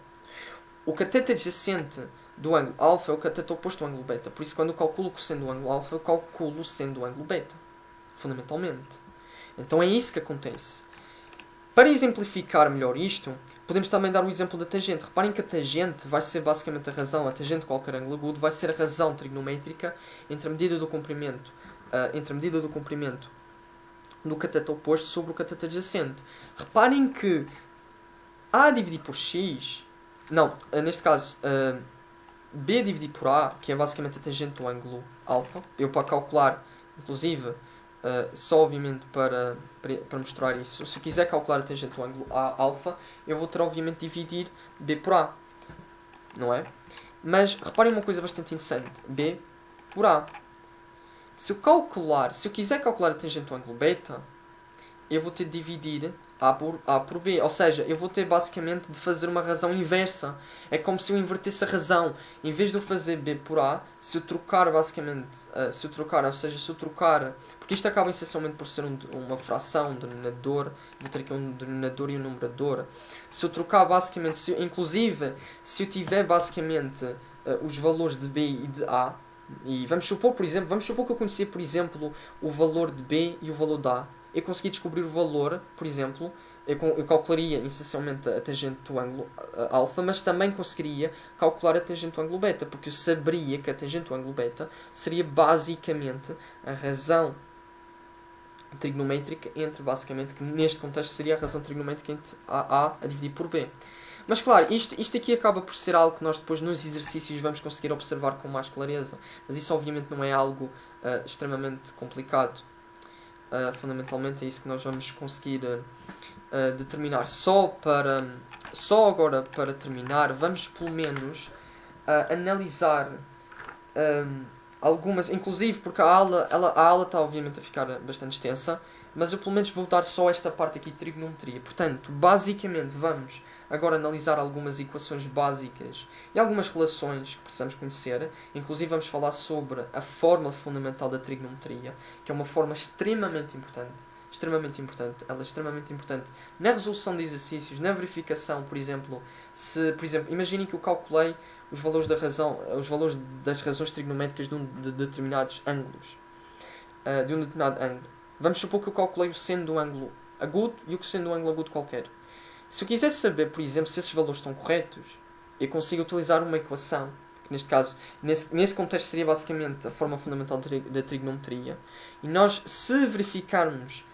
O cateto adjacente do ângulo alfa é o cateto oposto do ângulo beta. Por isso, quando eu calculo o cosseno do ângulo alfa, eu calculo o seno do ângulo beta. Fundamentalmente. Então é isso que acontece. Para exemplificar melhor isto, podemos também dar o exemplo da tangente. Reparem que a tangente vai ser basicamente a razão, a tangente de qualquer ângulo agudo vai ser a razão trigonométrica entre a medida do comprimento, do cateto oposto sobre o cateto adjacente. Reparem que A dividido por X, não, neste caso, B dividido por A, que é basicamente a tangente do ângulo alfa, eu para calcular, inclusive, só obviamente para mostrar isso, se quiser calcular a tangente do ângulo alfa, eu vou ter obviamente de dividir B por A, não é? Mas reparem uma coisa bastante interessante, B por A. Se eu quiser calcular a tangente do ângulo beta, eu vou ter de dividir A por B. Ou seja, eu vou ter basicamente de fazer uma razão inversa. É como se eu invertesse a razão. Em vez de eu fazer B por A, se eu trocar basicamente, porque isto acaba essencialmente por ser uma fração, um denominador, vou ter aqui um denominador e um numerador. Se eu trocar basicamente, inclusive, se eu tiver basicamente os valores de B e de A, e vamos supor que eu conhecia, por exemplo, o valor de B e o valor de A. Eu consegui descobrir o valor, por exemplo, eu calcularia essencialmente a tangente do ângulo alfa, mas também conseguiria calcular a tangente do ângulo beta, porque eu saberia que a tangente do ângulo beta seria basicamente a razão trigonométrica entre, basicamente, que neste contexto seria a razão trigonométrica entre A dividir por B. Mas claro, isto aqui acaba por ser algo que nós depois nos exercícios vamos conseguir observar com mais clareza, mas isso obviamente não é algo extremamente complicado. Fundamentalmente é isso que nós vamos conseguir determinar. Só agora para terminar, vamos pelo menos analisar algumas, inclusive porque a aula está obviamente a ficar bastante extensa, mas eu pelo menos vou dar só esta parte aqui de trigonometria. Portanto, basicamente vamos agora analisar algumas equações básicas e algumas relações que precisamos conhecer. Inclusive vamos falar sobre a fórmula fundamental da trigonometria, que é uma forma extremamente importante. Ela é extremamente importante na resolução de exercícios, na verificação, por exemplo, imaginem que eu calculei os valores das razões trigonométricas de determinados ângulos, de um determinado ângulo. Vamos supor que eu calculei o seno do ângulo agudo e o cosseno do ângulo agudo qualquer. Se eu quiser saber, por exemplo, se esses valores estão corretos, eu consigo utilizar uma equação, que neste caso, nesse contexto seria basicamente a forma fundamental da trigonometria, e nós, se verificarmos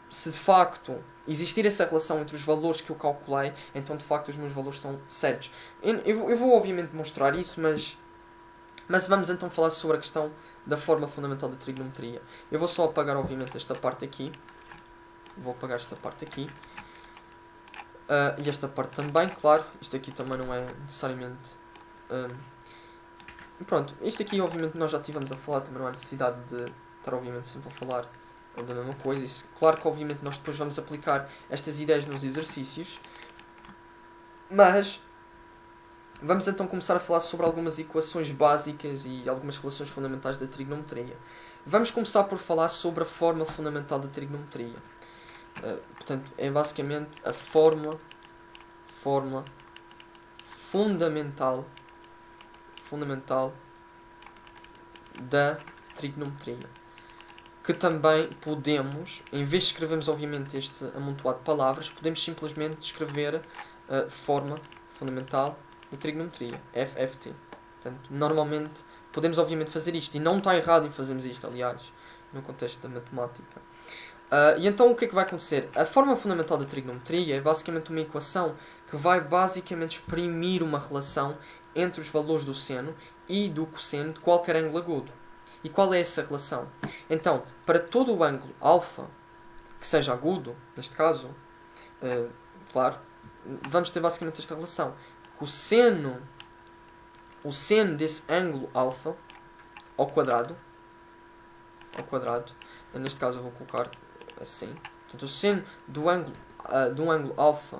se de facto existir essa relação entre os valores que eu calculei, então de facto os meus valores estão certos. Eu vou obviamente demonstrar isso, mas vamos então falar sobre a questão da forma fundamental da trigonometria. Eu vou só apagar obviamente esta parte aqui. Vou apagar esta parte aqui. E esta parte também, claro. Isto aqui também não é necessariamente... pronto, isto aqui obviamente nós já estivemos a falar, também não há necessidade de estar obviamente sempre a falar da mesma coisa. Isso, claro que obviamente nós depois vamos aplicar estas ideias nos exercícios, mas vamos então começar a falar sobre algumas equações básicas e algumas relações fundamentais da trigonometria. Vamos começar por falar sobre a forma fundamental da trigonometria. Portanto, é basicamente a fórmula fundamental da trigonometria, que também podemos, em vez de escrevermos obviamente este amontoado de palavras, podemos simplesmente escrever a forma fundamental da trigonometria, FFT. Portanto, normalmente podemos obviamente fazer isto, e não está errado em fazermos isto, aliás, no contexto da matemática. E então o que é que vai acontecer? A forma fundamental da trigonometria é basicamente uma equação que vai basicamente exprimir uma relação entre os valores do seno e do cosseno de qualquer ângulo agudo. E qual é essa relação? Então, para todo o ângulo alfa, que seja agudo, neste caso, claro, vamos ter basicamente esta relação. O seno desse ângulo alfa ao quadrado, neste caso eu vou colocar assim. Portanto, o seno do ângulo alfa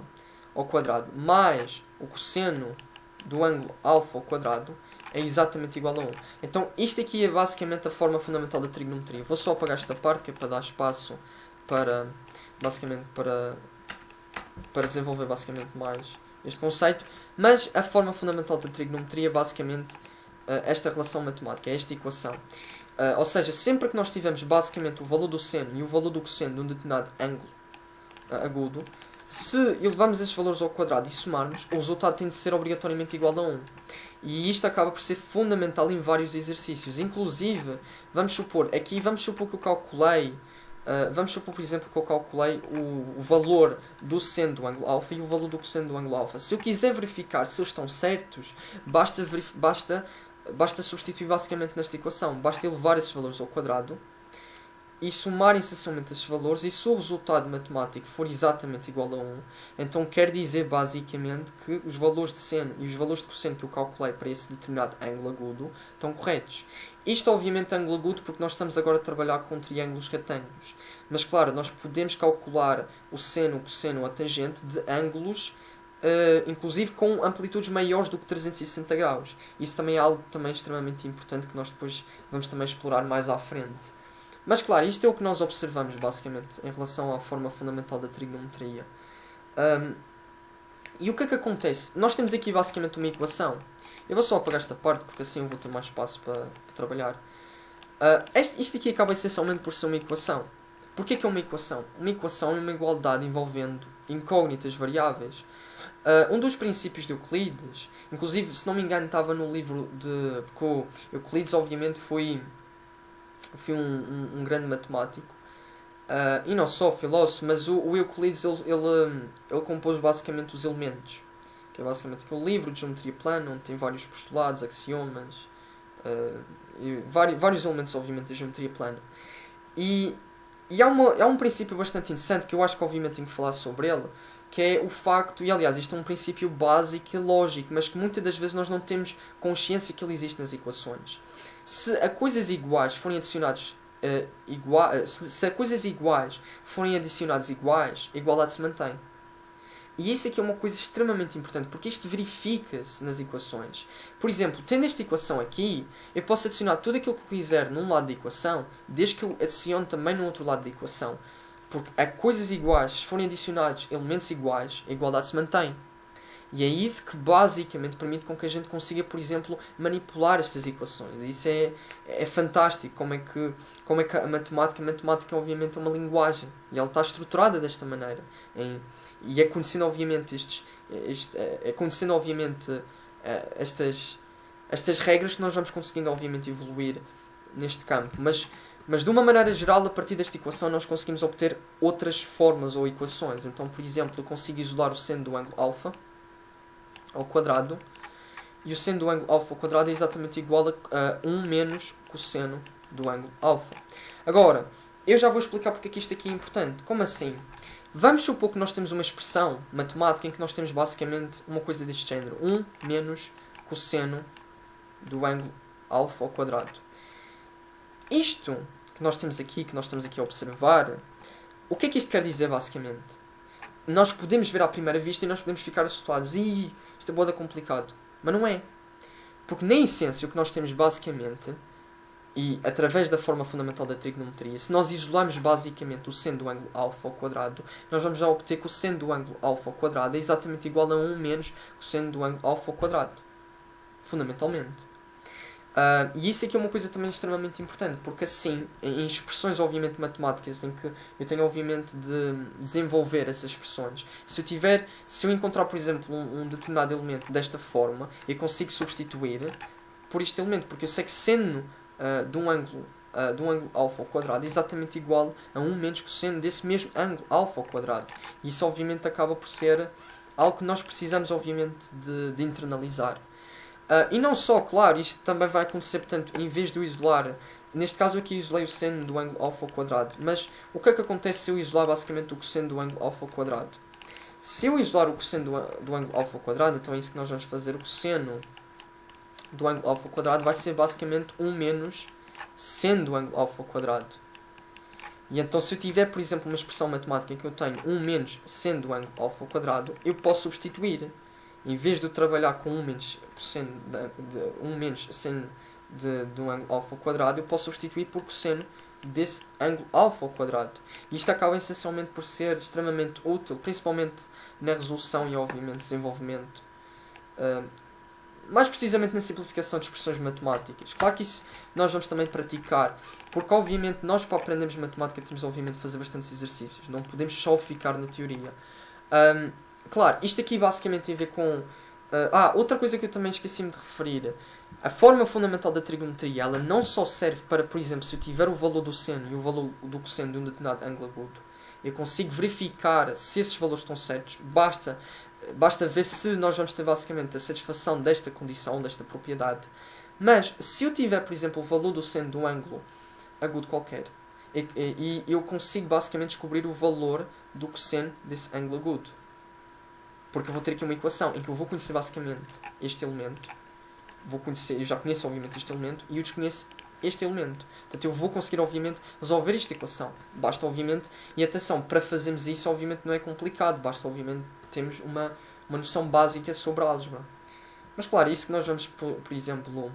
ao quadrado mais o cosseno do ângulo alfa ao quadrado é exatamente igual a 1. Então, isto aqui é basicamente a forma fundamental da trigonometria. Vou só apagar esta parte, que é para dar espaço para desenvolver basicamente mais este conceito. Mas a forma fundamental da trigonometria é basicamente esta relação matemática, é esta equação. Ou seja, sempre que nós tivermos basicamente o valor do seno e o valor do cosseno de um determinado ângulo agudo, se elevamos esses valores ao quadrado e somarmos, o resultado tem de ser obrigatoriamente igual a 1. E isto acaba por ser fundamental em vários exercícios. Inclusive, vamos supor que eu calculei, vamos supor, por exemplo, que eu calculei o valor do seno do ângulo alfa e o valor do cosseno do ângulo alfa. Se eu quiser verificar se eles estão certos, basta substituir basicamente nesta equação. Basta elevar esses valores ao quadrado e somar essencialmente esses valores, e se o resultado matemático for exatamente igual a 1, então quer dizer basicamente que os valores de seno e os valores de cosseno que eu calculei para esse determinado ângulo agudo estão corretos. Isto obviamente é ângulo agudo porque nós estamos agora a trabalhar com triângulos retângulos. Mas claro, nós podemos calcular o seno, o cosseno ou a tangente de ângulos inclusive com amplitudes maiores do que 360 graus. Isso também é algo também extremamente importante que nós depois vamos também explorar mais à frente. Mas claro, isto é o que nós observamos basicamente em relação à forma fundamental da trigonometria. E o que é que acontece? Nós temos aqui basicamente uma equação. Eu vou só apagar esta parte porque assim eu vou ter mais espaço para trabalhar. Isto aqui acaba essencialmente por ser uma equação. Porquê que é uma equação? Uma equação é uma igualdade envolvendo incógnitas variáveis. Um dos princípios de Euclides, inclusive se não me engano estava no livro de... Porque o Euclides obviamente foi um grande matemático, e não só filósofo, mas o Euclides ele compôs basicamente os elementos, que é basicamente aquele livro de geometria plana, onde tem vários postulados, axiomas, e vários elementos obviamente da geometria plana. E há um princípio bastante interessante que eu acho que obviamente tenho que falar sobre ele, que é o facto, e aliás isto é um princípio básico e lógico, mas que muitas das vezes nós não temos consciência que ele existe nas equações. Se a coisas iguais forem adicionados se a coisas iguais forem adicionados iguais, a igualdade se mantém. E isso aqui é uma coisa extremamente importante, porque isto verifica-se nas equações. Por exemplo, tendo esta equação aqui, eu posso adicionar tudo aquilo que eu quiser num lado da equação, desde que eu adicione também no outro lado da equação. Porque a coisas iguais, se forem adicionados elementos iguais, a igualdade se mantém. E é isso que basicamente permite com que a gente consiga, por exemplo, manipular estas equações. Isso é fantástico, como é que a matemática obviamente é uma linguagem, e ela está estruturada desta maneira. E é conhecendo obviamente estas regras que nós vamos conseguindo obviamente evoluir neste campo. Mas de uma maneira geral, a partir desta equação nós conseguimos obter outras formas ou equações. Então, por exemplo, eu consigo isolar o seno do ângulo alfa ao quadrado, e o seno do ângulo alfa ao quadrado é exatamente igual a 1 menos cosseno do ângulo alfa. Agora, eu já vou explicar porque é que isto aqui é importante. Como assim? Vamos supor que nós temos uma expressão matemática em que nós temos basicamente uma coisa deste género: 1 menos cosseno do ângulo alfa ao quadrado. Isto que nós temos aqui, que nós estamos aqui a observar, o que é que isto quer dizer basicamente? Nós podemos ver à primeira vista e nós podemos ficar assustados. Isto é boda complicado. Mas não é. Porque na essência o que nós temos basicamente, e através da forma fundamental da trigonometria, se nós isolarmos basicamente o seno do ângulo alfa ao quadrado, nós vamos já obter que o seno do ângulo alfa ao quadrado é exatamente igual a 1 menos o seno do ângulo alfa ao quadrado. Fundamentalmente. E isso aqui é uma coisa também extremamente importante, porque assim, em expressões obviamente matemáticas, em que eu tenho obviamente de desenvolver essas expressões, se eu encontrar por exemplo um determinado elemento desta forma, eu consigo substituir por este elemento, porque eu sei que seno de um ângulo alfa ao quadrado é exatamente igual a 1 menos cosseno desse mesmo ângulo alfa ao quadrado. E isso obviamente acaba por ser algo que nós precisamos obviamente de internalizar. E não só, claro, isto também vai acontecer, portanto, em vez de eu isolar, neste caso aqui isolei o seno do ângulo alfa ao quadrado, mas o que é que acontece se eu isolar basicamente o cosseno do ângulo alfa ao quadrado? Se eu isolar o cosseno do ângulo alfa ao quadrado, então é isso que nós vamos fazer, o cosseno do ângulo alfa ao quadrado vai ser basicamente 1 menos seno do ângulo alfa ao quadrado. E então se eu tiver, por exemplo, uma expressão matemática em que eu tenho 1 menos seno do ângulo alfa ao quadrado, eu posso substituir. Em vez de eu trabalhar com 1 menos seno de um ângulo alfa ao quadrado, eu posso substituir por cosseno desse ângulo alfa ao quadrado. E isto acaba essencialmente por ser extremamente útil, principalmente na resolução e obviamente desenvolvimento mais precisamente na simplificação de expressões matemáticas. Claro que isso nós vamos também praticar, porque obviamente nós para aprendermos matemática temos obviamente de fazer bastantes exercícios, não podemos só ficar na teoria. Claro, isto aqui basicamente tem a ver com... outra coisa que eu também esqueci-me de referir. A forma fundamental da trigonometria, ela não só serve para, por exemplo, se eu tiver o valor do seno e o valor do cosseno de um determinado ângulo agudo, eu consigo verificar se esses valores estão certos. Basta ver se nós vamos ter basicamente a satisfação desta condição, desta propriedade. Mas se eu tiver, por exemplo, o valor do seno de um ângulo agudo qualquer, e eu consigo basicamente descobrir o valor do cosseno desse ângulo agudo. Porque eu vou ter aqui uma equação em que eu vou conhecer basicamente este elemento. Eu já conheço obviamente este elemento e eu desconheço este elemento. Portanto, eu vou conseguir obviamente resolver esta equação. Basta obviamente, e atenção, para fazermos isso obviamente não é complicado. Basta obviamente termos uma noção básica sobre a álgebra. Mas claro, isso que nós vamos, por exemplo...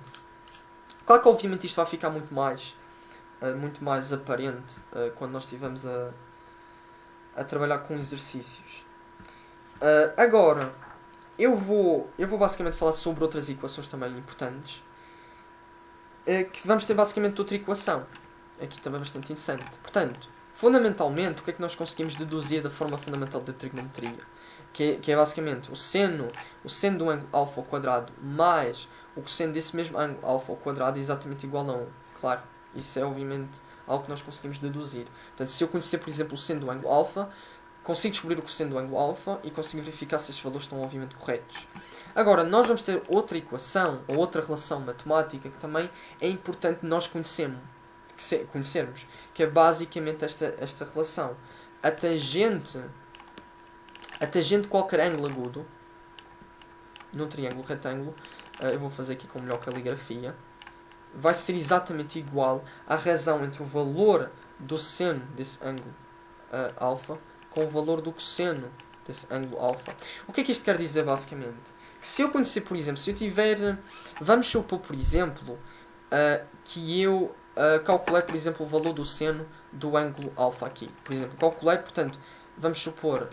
Claro que obviamente isto vai ficar muito mais aparente quando nós estivermos a trabalhar com exercícios. Agora, eu vou basicamente falar sobre outras equações também importantes. Que vamos ter basicamente outra equação. Aqui também bastante interessante. Portanto, fundamentalmente, o que é que nós conseguimos deduzir da forma fundamental da trigonometria? Que é basicamente o seno do ângulo alfa ao quadrado mais o cosseno desse mesmo ângulo alfa ao quadrado é exatamente igual a 1. Claro, isso é obviamente algo que nós conseguimos deduzir. Portanto, se eu conhecer, por exemplo, o seno do ângulo alfa, consigo descobrir o cosseno do ângulo alfa e consigo verificar se estes valores estão obviamente corretos. Agora, nós vamos ter outra equação, ou outra relação matemática que também é importante nós conhecermos, que é basicamente esta relação. A tangente de qualquer ângulo agudo, num triângulo retângulo, eu vou fazer aqui com melhor caligrafia, vai ser exatamente igual à razão entre o valor do seno desse ângulo alfa com o valor do cosseno desse ângulo alfa. O que é que isto quer dizer basicamente? Que se eu conhecer, por exemplo, se eu tiver... Vamos supor, por exemplo, que eu calculei, por exemplo, o valor do seno do ângulo alfa aqui. Por exemplo, calculei, portanto, vamos supor,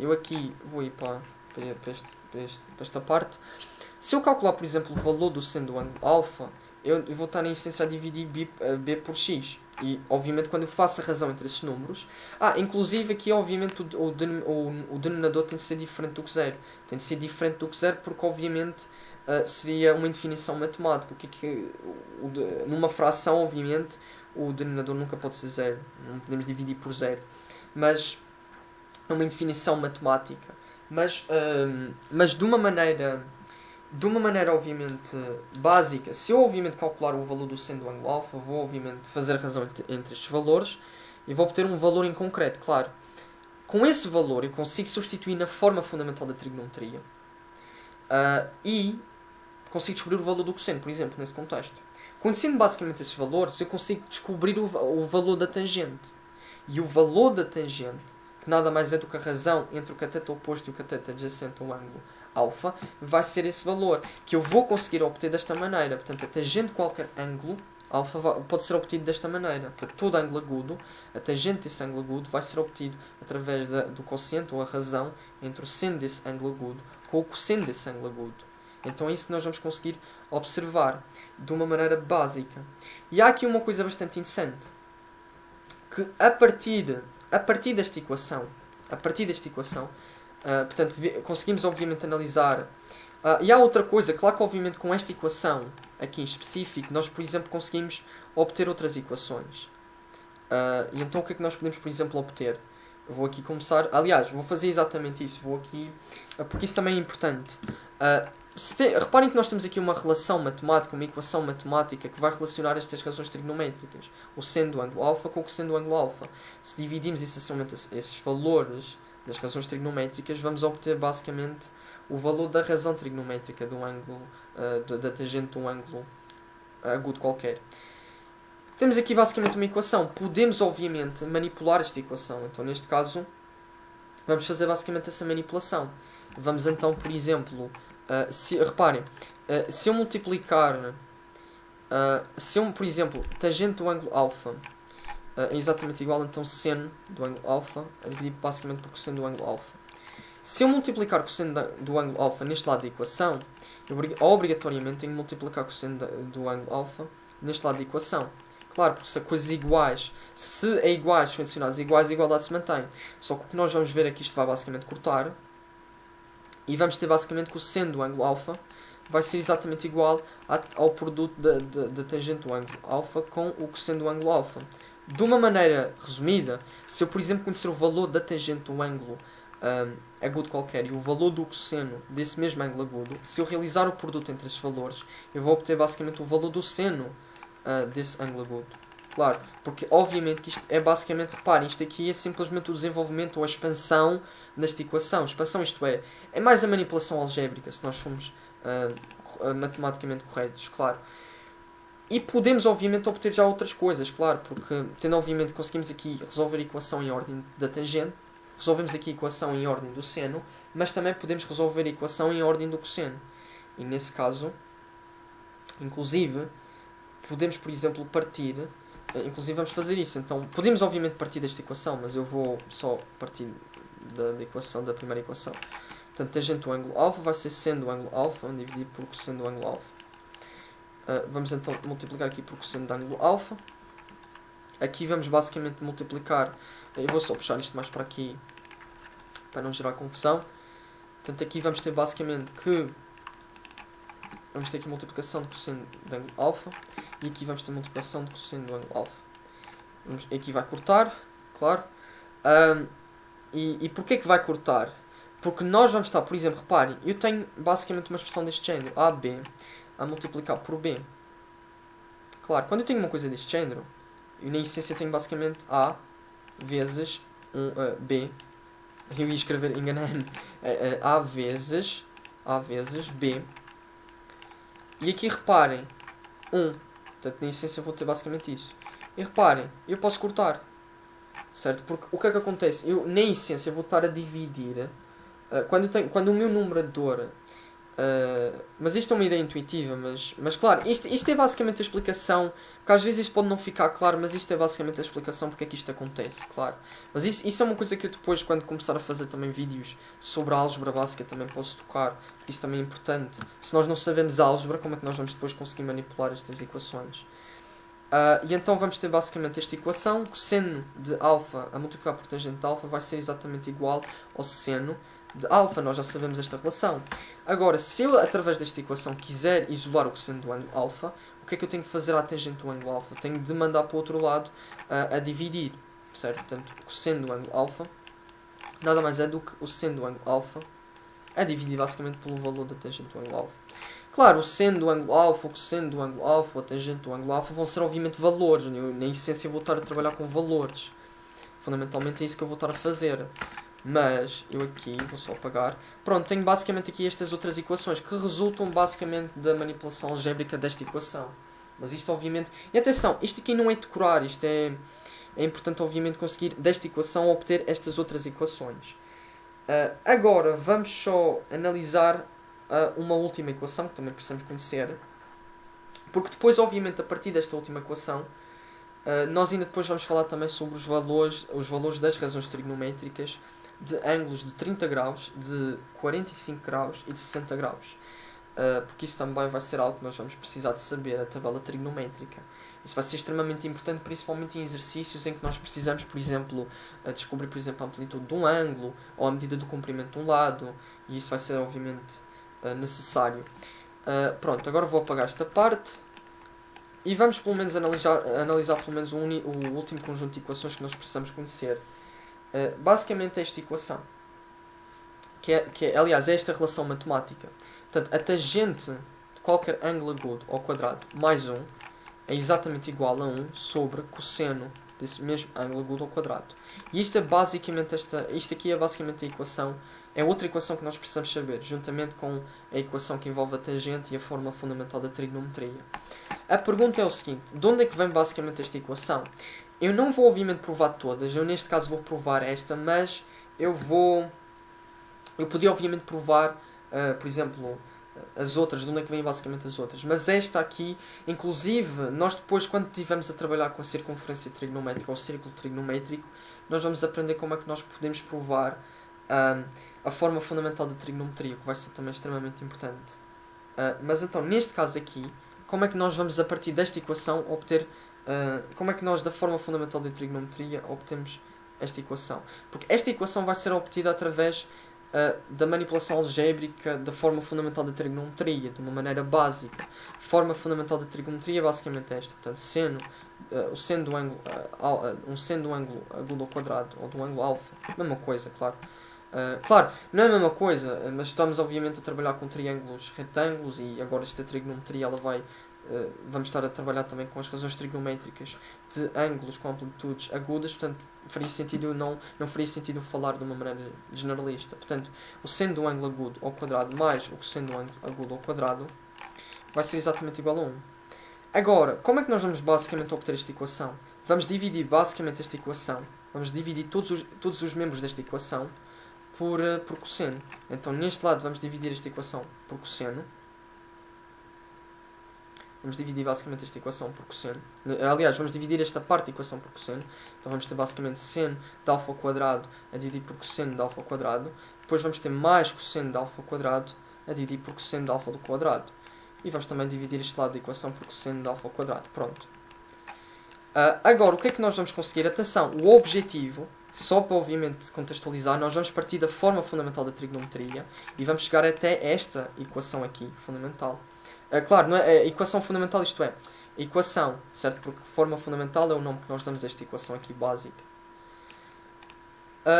eu aqui vou ir para esta parte. Se eu calcular, por exemplo, o valor do seno do ângulo alfa, eu vou estar, na essência, a dividir b por x. E, obviamente, quando eu faço a razão entre esses números... inclusive aqui, obviamente, o denominador tem de ser diferente do que zero. Tem de ser diferente do que zero porque, obviamente, seria uma indefinição matemática. Numa fração, obviamente, o denominador nunca pode ser zero. Não podemos dividir por zero. Mas é uma indefinição matemática. Mas de uma maneira obviamente básica, se eu obviamente calcular o valor do seno do ângulo alfa, vou obviamente fazer a razão entre estes valores e vou obter um valor em concreto, claro. Com esse valor eu consigo substituir na forma fundamental da trigonometria e consigo descobrir o valor do cosseno, por exemplo, nesse contexto. Conhecendo basicamente esses valores, eu consigo descobrir o valor da tangente. E o valor da tangente, que nada mais é do que a razão entre o cateto oposto e o cateto adjacente ao ângulo alfa, vai ser esse valor, que eu vou conseguir obter desta maneira. Portanto, a tangente de qualquer ângulo alfa pode ser obtido desta maneira. Para todo ângulo agudo, a tangente desse ângulo agudo vai ser obtido através do quociente ou a razão entre o seno desse ângulo agudo com o cosseno desse ângulo agudo. Então é isso que nós vamos conseguir observar de uma maneira básica. E há aqui uma coisa bastante interessante, que a partir desta equação, portanto, conseguimos obviamente analisar. E há outra coisa, claro que obviamente com esta equação aqui em específico, nós por exemplo conseguimos obter outras equações. E então o que é que nós podemos por exemplo obter? Eu vou aqui começar, aliás, vou fazer exatamente isso, porque isso também é importante. Reparem que nós temos aqui uma relação matemática, uma equação matemática que vai relacionar estas razões trigonométricas, o seno do ângulo alfa com o cosseno do ângulo alfa. Se dividimos essencialmente esses valores das razões trigonométricas, vamos obter basicamente o valor da razão trigonométrica do ângulo, da tangente de um ângulo agudo qualquer. Temos aqui basicamente uma equação. Podemos obviamente manipular esta equação. Então neste caso vamos fazer basicamente essa manipulação. Vamos então, por exemplo, reparem, se eu multiplicar, por exemplo, tangente do ângulo alfa é exatamente igual, então seno do ângulo alfa a dividir basicamente por cosseno do ângulo alfa. Se eu multiplicar o cosseno do ângulo alfa neste lado da equação, eu obrigatoriamente tenho que multiplicar cosseno do ângulo alfa neste lado da equação. Claro, porque se a coisas iguais, se é iguais, são adicionadas iguais, a igualdade se mantém. Só que o que nós vamos ver é que isto vai basicamente cortar. E vamos ter basicamente que o seno do ângulo alfa vai ser exatamente igual ao produto da tangente do ângulo alfa com o cosseno do ângulo alfa. De uma maneira resumida, se eu, por exemplo, conhecer o valor da tangente do ângulo agudo qualquer e o valor do cosseno desse mesmo ângulo agudo, se eu realizar o produto entre esses valores, eu vou obter basicamente o valor do seno desse ângulo agudo. Claro, porque obviamente que isto é basicamente, reparem, isto aqui é simplesmente o desenvolvimento ou a expansão desta equação. Expansão, isto é mais a manipulação algébrica, se nós formos matematicamente corretos, claro. E podemos obviamente obter já outras coisas, claro, porque tendo obviamente conseguimos aqui resolver a equação em ordem da tangente, resolvemos aqui a equação em ordem do seno, mas também podemos resolver a equação em ordem do cosseno. E nesse caso, inclusive, podemos, por exemplo, partir, inclusive vamos fazer isso, então podemos obviamente partir desta equação, mas eu vou só partir da equação, da primeira equação. Portanto, tangente do ângulo alfa vai ser seno do ângulo alfa, dividido por cosseno do ângulo alfa. Vamos então multiplicar aqui por cosseno do ângulo alfa. Aqui vamos basicamente multiplicar, eu vou só puxar isto mais para aqui, para não gerar confusão. Portanto, aqui vamos ter basicamente que vamos ter aqui multiplicação de cosseno do ângulo alfa e aqui vamos ter multiplicação de cosseno do ângulo alfa. Aqui vai cortar, claro. E porquê que vai cortar? Porque nós vamos estar, por exemplo, reparem, eu tenho basicamente uma expressão deste género, AB, a multiplicar por B. Claro, quando eu tenho uma coisa deste género, eu na essência tenho basicamente A vezes B. Eu ia escrever, enganei-me. A vezes B. E aqui reparem, 1. Portanto, na essência eu vou ter basicamente isso. E reparem, eu posso cortar. Certo? Porque o que é que acontece? Eu, na essência, vou estar a dividir. Quando o meu numerador... mas isto é uma ideia intuitiva, mas claro, isto é basicamente a explicação, porque às vezes isto pode não ficar claro, mas isto é basicamente a explicação porque é que isto acontece, claro. Mas isso é uma coisa que eu depois, quando começar a fazer também vídeos sobre a álgebra básica, também posso tocar, porque isso também é importante. Se nós não sabemos álgebra, como é que nós vamos depois conseguir manipular estas equações? E então vamos ter basicamente esta equação, cosseno de alfa a multiplicar por tangente de alfa vai ser exatamente igual ao seno de alfa, nós já sabemos esta relação. Agora, se eu através desta equação quiser isolar o cosseno do ângulo alfa, o que é que eu tenho que fazer à tangente do ângulo alfa? Tenho de mandar para o outro lado a dividir, certo? Portanto, o cosseno do ângulo alfa nada mais é do que o seno do ângulo alfa a dividir basicamente pelo valor da tangente do ângulo alfa. Claro, o seno do ângulo alfa, o cosseno do ângulo alfa, a tangente do ângulo alfa vão ser obviamente valores. Eu, na essência vou estar a trabalhar com valores. Fundamentalmente é isso que eu vou estar a fazer. Mas eu aqui vou só apagar. Pronto, tenho basicamente aqui estas outras equações que resultam basicamente da manipulação algébrica desta equação. Mas isto obviamente... E atenção, isto aqui não é decorar, isto é importante obviamente conseguir desta equação obter estas outras equações. Agora vamos só analisar uma última equação que também precisamos conhecer. Porque depois obviamente a partir desta última equação nós ainda depois vamos falar também sobre os valores das razões trigonométricas de ângulos de 30 graus, de 45 graus e de 60 graus. Porque isso também vai ser algo que nós vamos precisar de saber, a tabela trigonométrica. Isso vai ser extremamente importante, principalmente em exercícios em que nós precisamos, por exemplo, descobrir por exemplo, a amplitude de um ângulo ou a medida do comprimento de um lado, e isso vai ser obviamente necessário. Pronto, agora vou apagar esta parte e vamos pelo menos analisar pelo menos o último conjunto de equações que nós precisamos conhecer. Basicamente esta equação, que é, aliás, é esta relação matemática. Portanto, a tangente de qualquer ângulo agudo ao quadrado mais 1 é exatamente igual a 1 sobre cosseno desse mesmo ângulo agudo ao quadrado. E isto é basicamente isto aqui é basicamente a equação, é outra equação que nós precisamos saber, juntamente com a equação que envolve a tangente e a fórmula fundamental da trigonometria. A pergunta é o seguinte, de onde é que vem basicamente esta equação? Eu não vou obviamente provar todas, eu neste caso vou provar esta, mas eu podia obviamente provar, por exemplo, as outras, de onde é que vêm basicamente as outras. Mas esta aqui, inclusive, nós depois quando estivermos a trabalhar com a circunferência trigonométrica ou círculo trigonométrico, nós vamos aprender como é que nós podemos provar a forma fundamental da trigonometria, que vai ser também extremamente importante. Mas então, neste caso aqui, como é que nós vamos, a partir desta equação, obter... como é que nós, da forma fundamental de trigonometria, obtemos esta equação? Porque esta equação vai ser obtida através da manipulação algébrica da forma fundamental da trigonometria, de uma maneira básica. Forma fundamental da trigonometria é basicamente esta. Portanto, o seno do ângulo, um seno do ângulo agudo ao quadrado, ou do ângulo alfa, mesma coisa, claro. Claro, não é a mesma coisa, mas estamos obviamente a trabalhar com triângulos retângulos e agora esta trigonometria ela vai... vamos estar a trabalhar também com as razões trigonométricas de ângulos com amplitudes agudas, portanto faria sentido não faria sentido falar de uma maneira generalista. Portanto, o seno do ângulo agudo ao quadrado mais o cosseno do ângulo agudo ao quadrado vai ser exatamente igual a 1. Agora, como é que nós vamos basicamente obter esta equação? Vamos dividir basicamente esta equação, vamos dividir todos os membros desta equação por cosseno. Então neste lado vamos dividir esta equação por cosseno. Vamos dividir basicamente esta equação por cosseno. Aliás, vamos dividir esta parte da equação por cosseno. Então vamos ter basicamente seno de alfa ao quadrado a dividir por cosseno de alfa ao quadrado. Depois vamos ter mais cosseno de alfa ao quadrado a dividir por cosseno de alfa ao quadrado. E vamos também dividir este lado da equação por cosseno de alfa ao quadrado. Pronto. Agora, o que é que nós vamos conseguir? Atenção, o objetivo, só para obviamente contextualizar, nós vamos partir da forma fundamental da trigonometria e vamos chegar até esta equação aqui, fundamental. Claro, não é a equação fundamental, isto é, equação, certo? Porque forma fundamental é o nome que nós damos a esta equação aqui básica.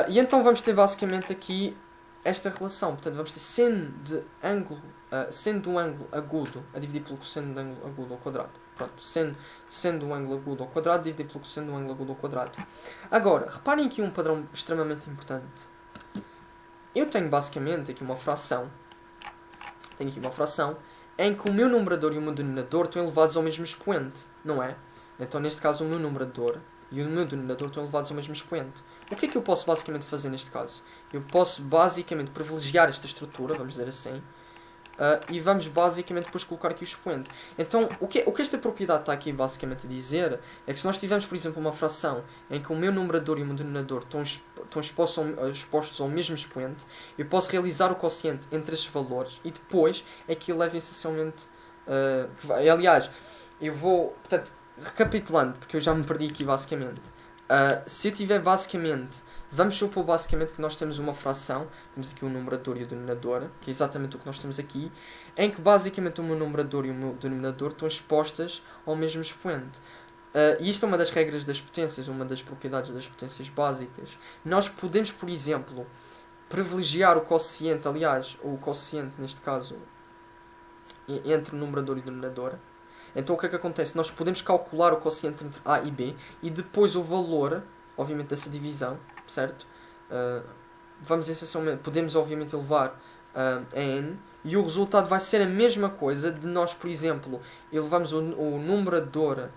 E então vamos ter basicamente aqui esta relação. Portanto, vamos ter seno de um ângulo agudo a dividir pelo cosseno de ângulo agudo ao quadrado. Pronto, seno do ângulo agudo ao quadrado dividir pelo cosseno do ângulo agudo ao quadrado. Agora, reparem aqui um padrão extremamente importante. Eu tenho basicamente aqui uma fração. Em que o meu numerador e o meu denominador estão elevados ao mesmo expoente, não é? Então, neste caso, o meu numerador e o meu denominador estão elevados ao mesmo expoente. O que é que eu posso basicamente fazer neste caso? Eu posso basicamente privilegiar esta estrutura, vamos dizer assim, e vamos basicamente depois colocar aqui o expoente. Então, o que esta propriedade está aqui basicamente a dizer é que se nós tivermos, por exemplo, uma fração em que o meu numerador e o meu denominador estão expostos ao mesmo expoente, eu posso realizar o quociente entre esses valores e depois aquilo leva essencialmente... aliás, eu vou... Portanto, recapitulando, porque eu já me perdi aqui basicamente. Se eu tiver basicamente... Vamos supor basicamente que nós temos uma fração, temos aqui o numerador e o denominador, que é exatamente o que nós temos aqui, em que basicamente o meu numerador e o meu denominador estão expostas ao mesmo expoente. E isto é uma das regras das potências, uma das propriedades das potências básicas. Nós podemos, por exemplo, privilegiar o quociente, aliás, o quociente neste caso, entre o numerador e o denominador. Então o que é que acontece? Nós podemos calcular o quociente entre A e B e depois o valor, obviamente, dessa divisão, certo? Podemos obviamente elevar a n e o resultado vai ser a mesma coisa de nós, por exemplo, elevamos o numerador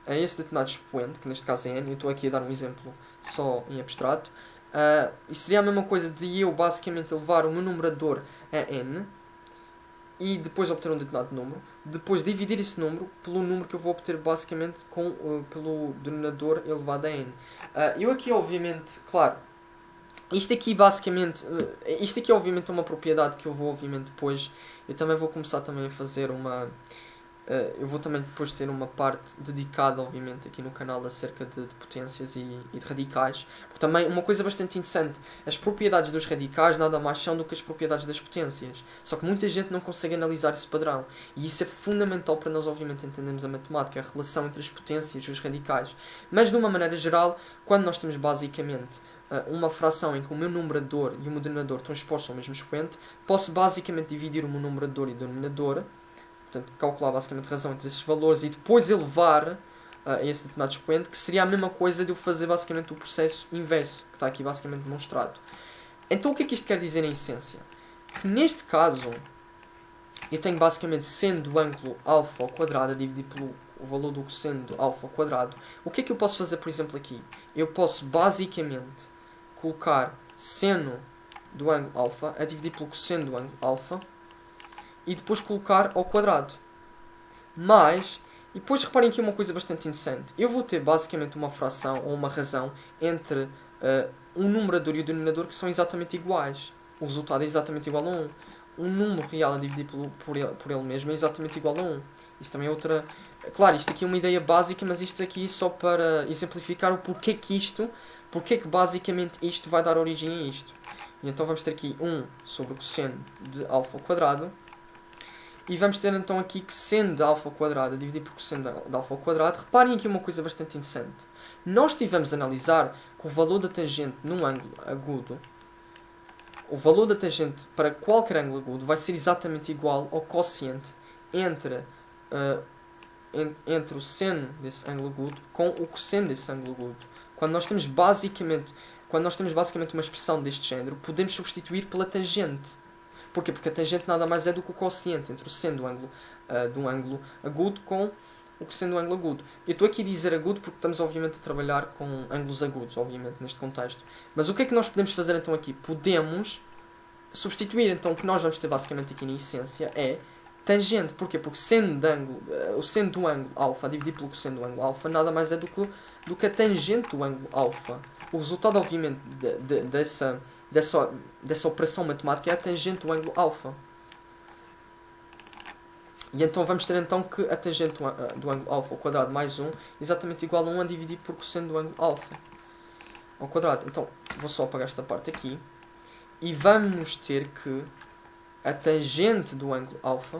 a esse determinado expoente, que neste caso é n. Eu estou aqui a dar um exemplo só em abstrato. E seria a mesma coisa de eu basicamente elevar o meu numerador a n e depois obter um determinado número, depois dividir esse número pelo número que eu vou obter basicamente pelo denominador elevado a n. Eu aqui obviamente, claro, isto aqui é obviamente uma propriedade que eu vou obviamente depois, eu também vou começar também a fazer eu vou também depois ter uma parte dedicada, obviamente, aqui no canal acerca de potências e de radicais. Porque também, uma coisa bastante interessante, as propriedades dos radicais nada mais são do que as propriedades das potências. Só que muita gente não consegue analisar esse padrão. E isso é fundamental para nós, obviamente, entendermos a matemática, a relação entre as potências e os radicais. Mas, de uma maneira geral, quando nós temos basicamente uma fração em que o meu numerador e o meu denominador estão expostos ao mesmo expoente, posso basicamente dividir o meu numerador e o denominador. Portanto, calcular basicamente a razão entre esses valores e depois elevar a esse determinado expoente, que seria a mesma coisa de eu fazer basicamente o processo inverso, que está aqui basicamente demonstrado. Então o que é que isto quer dizer em essência? Que neste caso, eu tenho basicamente seno do ângulo alfa ao quadrado a dividir pelo valor do cosseno do alfa ao quadrado. O que é que eu posso fazer, por exemplo, aqui? Eu posso basicamente colocar seno do ângulo alfa a dividir pelo cosseno do ângulo alfa e depois colocar ao quadrado. E depois reparem aqui uma coisa bastante interessante. Eu vou ter basicamente uma fração ou uma razão entre um numerador e o denominador que são exatamente iguais. O resultado é exatamente igual a 1. um número real a dividir por ele mesmo é exatamente igual a 1. Isso também é outra... Claro, isto aqui é uma ideia básica, mas isto aqui só para exemplificar o porquê que basicamente isto vai dar origem a isto. E então vamos ter aqui 1 sobre o cosseno de alfa ao quadrado. E vamos ter então aqui cosseno de alfa ao quadrado a dividir por cosseno de alfa ao quadrado. Reparem aqui uma coisa bastante interessante. Nós tivemos a analisar que o valor da tangente num ângulo agudo, o valor da tangente para qualquer ângulo agudo vai ser exatamente igual ao quociente entre o seno desse ângulo agudo com o cosseno desse ângulo agudo. Quando nós temos basicamente uma expressão deste género, podemos substituir pela tangente. Porquê? Porque a tangente nada mais é do que o quociente entre o seno do ângulo agudo com o cosseno do ângulo agudo. Eu estou aqui a dizer agudo porque estamos obviamente a trabalhar com ângulos agudos, obviamente, neste contexto. Mas o que é que nós podemos fazer então aqui? Podemos substituir, então o que nós vamos ter basicamente aqui na essência é tangente. Porquê? Porque o seno do ângulo alfa dividido pelo cosseno do ângulo alfa nada mais é do que a tangente do ângulo alfa. O resultado, obviamente, dessa operação matemática é a tangente do ângulo alfa. E então vamos ter então que a tangente do ângulo alfa ao quadrado mais 1 é exatamente igual a 1 a dividir por cosseno do ângulo alfa ao quadrado. Então vou só apagar esta parte aqui. E vamos ter que a tangente do ângulo alfa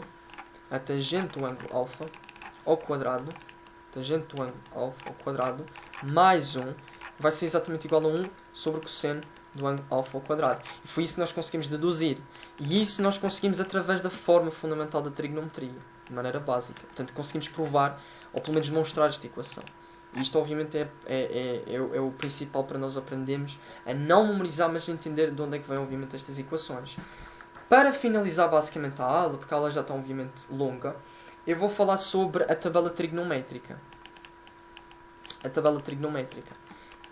ao quadrado, mais 1 vai ser exatamente igual a 1 sobre o cosseno do ângulo alfa ao quadrado. E foi isso que nós conseguimos deduzir. E isso nós conseguimos através da forma fundamental da trigonometria, de maneira básica. Portanto, conseguimos provar, ou pelo menos demonstrar esta equação. E isto, obviamente, é o principal para nós aprendermos a não memorizar, mas a entender de onde é que vêm, obviamente, estas equações. Para finalizar, basicamente, a aula, porque a aula já está, obviamente, longa, eu vou falar sobre a tabela trigonométrica.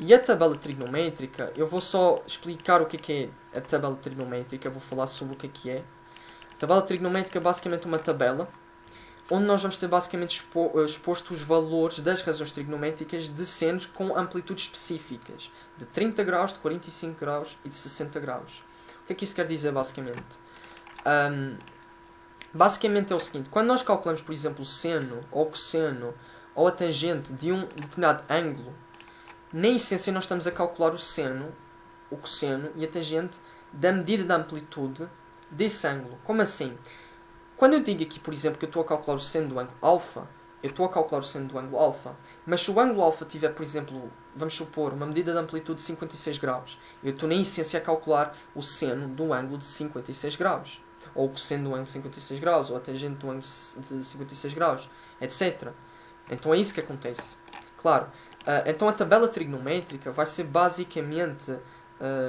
E a tabela trigonométrica, eu vou só explicar o que é a tabela trigonométrica, vou falar sobre o que é. A tabela trigonométrica é basicamente uma tabela onde nós vamos ter basicamente exposto os valores das razões trigonométricas de senos com amplitudes específicas, de 30 graus, de 45 graus e de 60 graus. O que é que isso quer dizer basicamente? Basicamente é o seguinte: quando nós calculamos, por exemplo, o seno ou o cosseno ou a tangente de um determinado ângulo, na essência nós estamos a calcular o seno, o cosseno e a tangente da medida da amplitude desse ângulo. Como assim? Quando eu digo aqui, por exemplo, que eu estou a calcular o seno do ângulo alfa, eu estou a calcular o seno do ângulo alfa, mas se o ângulo alfa tiver, por exemplo, vamos supor, uma medida de amplitude de 56 graus, eu estou na essência a calcular o seno do ângulo de 56 graus, ou o cosseno do ângulo de 56 graus, ou a tangente do ângulo de 56 graus, etc. Então é isso que acontece. Claro, então a tabela trigonométrica vai ser basicamente...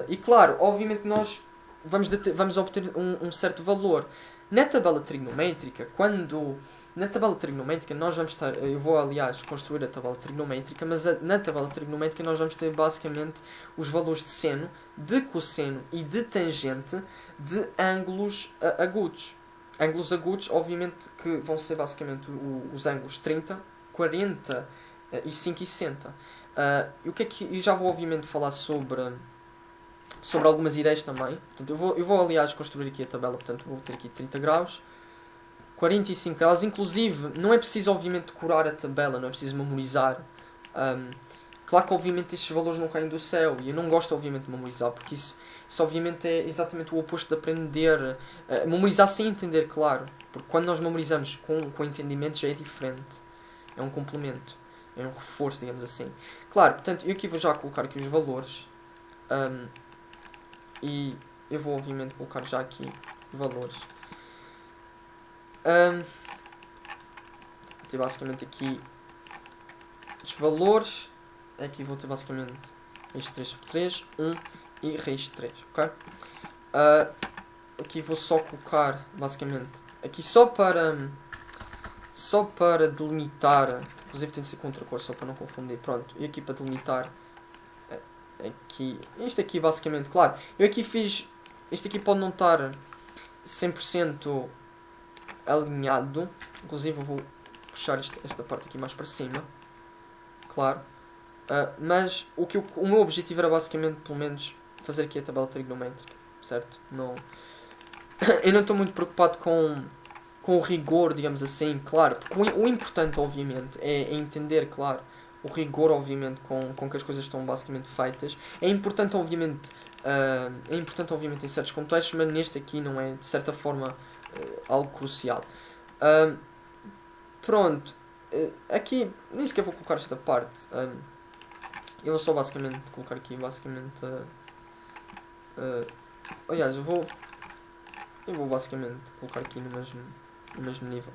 e claro, obviamente nós vamos obter um certo valor. Na tabela trigonométrica, nós vamos estar... Eu vou, aliás, construir a tabela trigonométrica, mas na tabela trigonométrica nós vamos ter basicamente os valores de seno, de cosseno e de tangente de ângulos agudos. Ângulos agudos, obviamente, que vão ser basicamente os ângulos 30, 40 e 5 e 60. Eu já vou, obviamente, falar sobre algumas ideias também. Portanto, eu vou aliás construir aqui a tabela. Portanto, vou ter aqui 30 graus, 45 graus. Inclusive, não é preciso obviamente decorar a tabela, não é preciso memorizar. Claro que obviamente estes valores não caem do céu e eu não gosto obviamente de memorizar, porque isso obviamente é exatamente o oposto de aprender. Memorizar sem entender, claro. Porque quando nós memorizamos com entendimento já é diferente. É um complemento. É um reforço, digamos assim. Claro, portanto, eu aqui vou já colocar aqui os valores. E eu vou obviamente colocar já aqui os valores. Vou ter basicamente aqui os valores. Aqui vou ter basicamente raiz de 3 sobre 3, 1 e raiz de 3, ok? Aqui vou só colocar basicamente, aqui só para delimitar, inclusive tem de ser com outra cor só para não confundir, pronto, e aqui para delimitar. Aqui, isto aqui basicamente, claro, eu aqui fiz, isto aqui pode não estar 100% alinhado, inclusive eu vou puxar esta parte aqui mais para cima, claro, mas o meu objetivo era basicamente, pelo menos, fazer aqui a tabela trigonométrica, certo? Não, eu não estou muito preocupado com o rigor, digamos assim, claro, porque o importante, obviamente, é entender, claro, o rigor, obviamente, com que as coisas estão basicamente feitas. É importante, obviamente, em certos contextos, mas neste aqui não é, de certa forma, algo crucial. Uh, pronto, aqui, nem sequer vou colocar esta parte. Eu vou só, basicamente, colocar aqui, basicamente, aliás, eu vou, basicamente, colocar aqui no mesmo nível.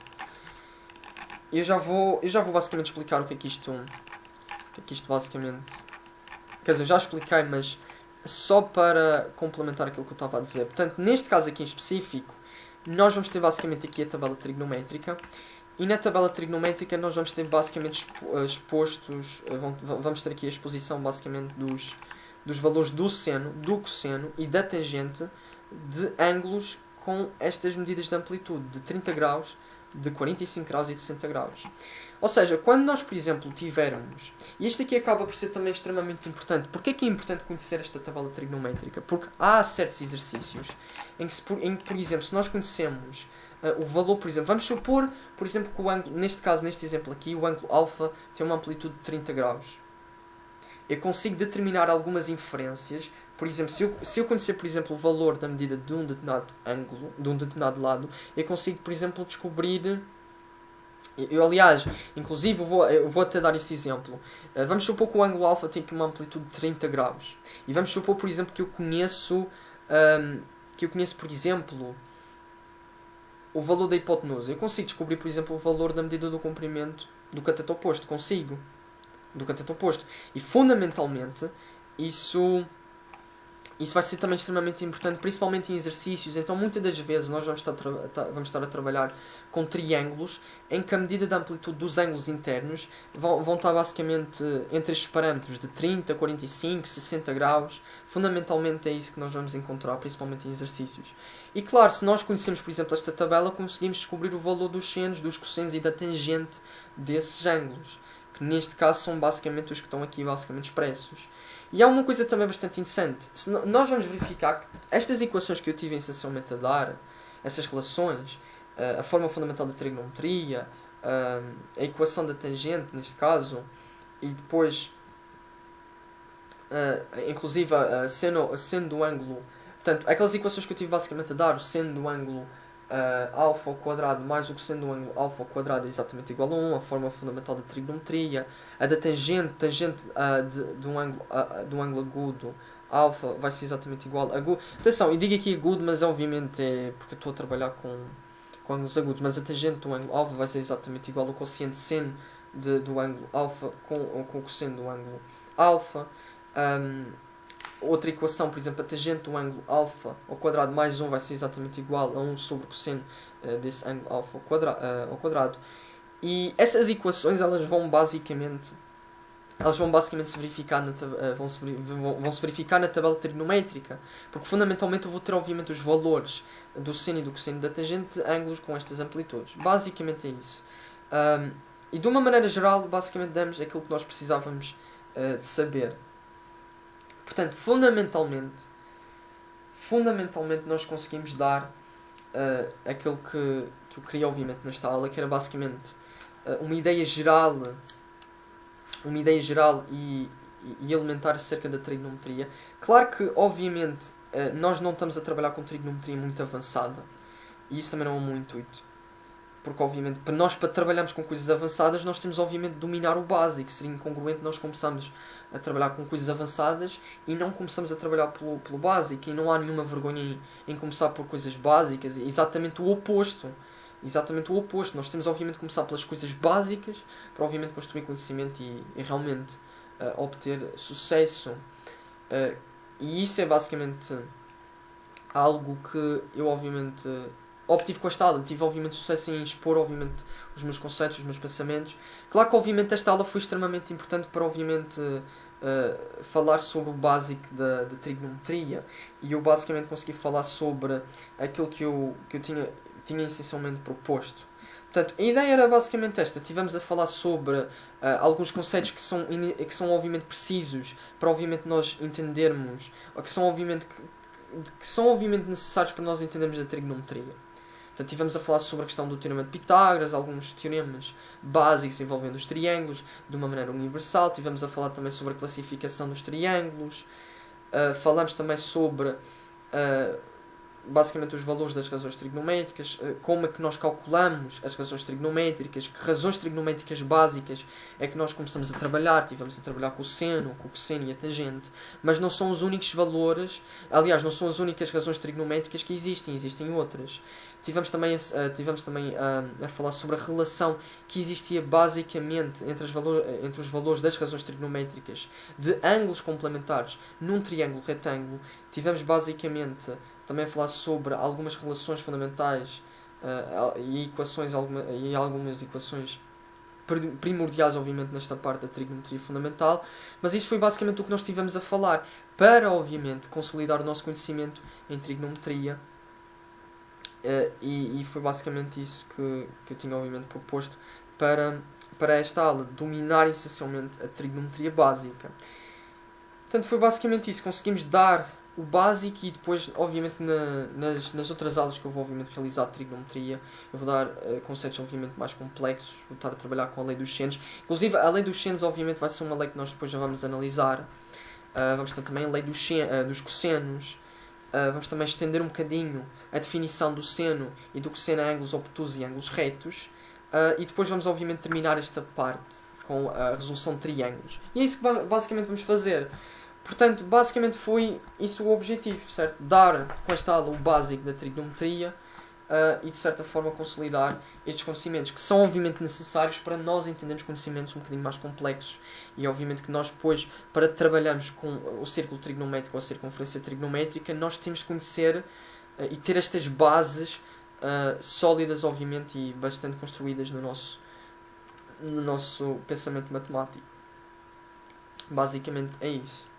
Eu já vou basicamente explicar o que é que isto basicamente... Quer dizer, já expliquei, mas só para complementar aquilo que eu estava a dizer. Portanto, neste caso aqui em específico, nós vamos ter basicamente aqui a tabela trigonométrica. E na tabela trigonométrica nós vamos ter basicamente expostos... Vamos ter aqui a exposição basicamente dos valores do seno, do cosseno e da tangente de ângulos com estas medidas de amplitude de 30 graus, de 45 graus e de 60 graus. Ou seja, quando nós, por exemplo, tivermos... E isto aqui acaba por ser também extremamente importante. Porquê é que é importante conhecer esta tabela trigonométrica? Porque há certos exercícios em que, por exemplo, se nós conhecemos o valor, por exemplo, vamos supor, por exemplo, que o ângulo, neste caso, neste exemplo aqui, o ângulo alfa tem uma amplitude de 30 graus. Eu consigo determinar algumas inferências. Por exemplo, se eu conhecer, por exemplo, o valor da medida de um determinado ângulo, de um determinado lado, eu consigo, por exemplo, descobrir... aliás, inclusive, eu vou até dar esse exemplo. Vamos supor que o ângulo alfa tem aqui uma amplitude de 30 graus. E vamos supor, por exemplo, que eu conheço, por exemplo, o valor da hipotenusa. Eu consigo descobrir, por exemplo, o valor da medida do comprimento do cateto oposto. Consigo. Do cateto oposto. E, fundamentalmente, isso vai ser também extremamente importante, principalmente em exercícios. Então, muitas das vezes, nós vamos estar a trabalhar com triângulos em que a medida da amplitude dos ângulos internos vão estar basicamente entre estes parâmetros de 30, 45, 60 graus. Fundamentalmente é isso que nós vamos encontrar, principalmente em exercícios. E claro, se nós conhecemos, por exemplo, esta tabela, conseguimos descobrir o valor dos senos, dos cossenos e da tangente desses ângulos, que neste caso são basicamente os que estão aqui basicamente expressos. E há uma coisa também bastante interessante. Nós vamos verificar que estas equações que eu tive essencialmente a dar, essas relações, a forma fundamental da trigonometria, a equação da tangente, neste caso, e depois, inclusive, seno do ângulo... Portanto, aquelas equações que eu tive basicamente a dar, o seno do ângulo alfa ao quadrado mais o cosseno do ângulo alfa ao quadrado é exatamente igual a 1, a forma fundamental da trigonometria, a da tangente de um ângulo agudo alfa vai ser exatamente igual a agudo. Atenção, eu digo aqui agudo, mas obviamente é porque eu estou a trabalhar com ângulos agudos, mas a tangente do ângulo alfa vai ser exatamente igual ao quociente seno do ângulo alfa com o cosseno do ângulo alfa. Outra equação, por exemplo, a tangente do ângulo alfa ao quadrado mais 1 vai ser exatamente igual a 1 sobre o cosseno desse ângulo alfa ao quadrado. E essas equações elas vão basicamente se verificar vão se verificar na tabela trigonométrica, porque fundamentalmente eu vou ter obviamente os valores do seno e do cosseno da tangente de ângulos com estas amplitudes. Basicamente é isso. E de uma maneira geral, basicamente damos aquilo que nós precisávamos de saber. Portanto, fundamentalmente nós conseguimos dar aquilo que eu queria obviamente nesta aula, que era basicamente uma ideia geral e elementar acerca da trigonometria. Claro que obviamente nós não estamos a trabalhar com trigonometria muito avançada, e isso também não é o meu intuito. Porque, obviamente, para trabalharmos com coisas avançadas, nós temos, obviamente, de dominar o básico. Seria incongruente nós começarmos a trabalhar com coisas avançadas e não começamos a trabalhar pelo básico. E não há nenhuma vergonha em começar por coisas básicas. É exatamente o oposto. Nós temos, obviamente, de começar pelas coisas básicas para, obviamente, construir conhecimento e realmente obter sucesso. E isso é, basicamente, algo que eu, obviamente... obtive com esta aula. Tive obviamente sucesso em expor obviamente os meus conceitos, os meus pensamentos. Claro que obviamente esta aula foi extremamente importante para obviamente falar sobre o básico da trigonometria, e eu basicamente consegui falar sobre aquilo que eu tinha essencialmente proposto. Portanto, a ideia era basicamente esta. Tivemos a falar sobre alguns conceitos que são obviamente precisos para obviamente nós entendermos, ou que são obviamente que são obviamente necessários para nós entendermos a trigonometria. Portanto, estivemos a falar sobre a questão do teorema de Pitágoras, alguns teoremas básicos envolvendo os triângulos de uma maneira universal. Estivemos a falar também sobre a classificação dos triângulos. Falamos também sobre basicamente os valores das razões trigonométricas, como é que nós calculamos as razões trigonométricas, que razões trigonométricas básicas é que nós começamos a trabalhar. Tivemos a trabalhar com o seno, com o cosseno e a tangente, mas não são os únicos valores, aliás, não são as únicas razões trigonométricas que existem outras. Tivemos também a falar sobre a relação que existia basicamente entre os valores das razões trigonométricas de ângulos complementares num triângulo retângulo. Tivemos basicamente também a falar sobre algumas relações fundamentais e algumas equações primordiais, obviamente, nesta parte da trigonometria fundamental. Mas isso foi basicamente o que nós estivemos a falar para, obviamente, consolidar o nosso conhecimento em trigonometria. E foi basicamente isso que eu tinha, obviamente, proposto para esta aula, dominar essencialmente a trigonometria básica. Portanto, foi basicamente isso. Conseguimos dar o básico e depois, obviamente, nas outras aulas que eu vou, obviamente, realizar de trigonometria, eu vou dar conceitos, obviamente, mais complexos, vou estar a trabalhar com a lei dos senos. Inclusive, a lei dos senos, obviamente, vai ser uma lei que nós depois já vamos analisar. Vamos ter também a lei dos cossenos. Vamos também estender um bocadinho a definição do seno e do cosseno a ângulos obtusos e ângulos retos. E depois vamos, obviamente, terminar esta parte com a resolução de triângulos. E é isso que basicamente vamos fazer. Portanto, basicamente foi isso o objetivo, certo? Dar com esta aula o básico da trigonometria e de certa forma consolidar estes conhecimentos que são obviamente necessários para nós entendermos conhecimentos um bocadinho mais complexos e obviamente que nós depois, para trabalharmos com o círculo trigonométrico ou a circunferência trigonométrica, nós temos de conhecer e ter estas bases sólidas, obviamente, e bastante construídas no nosso pensamento matemático. Basicamente é isso.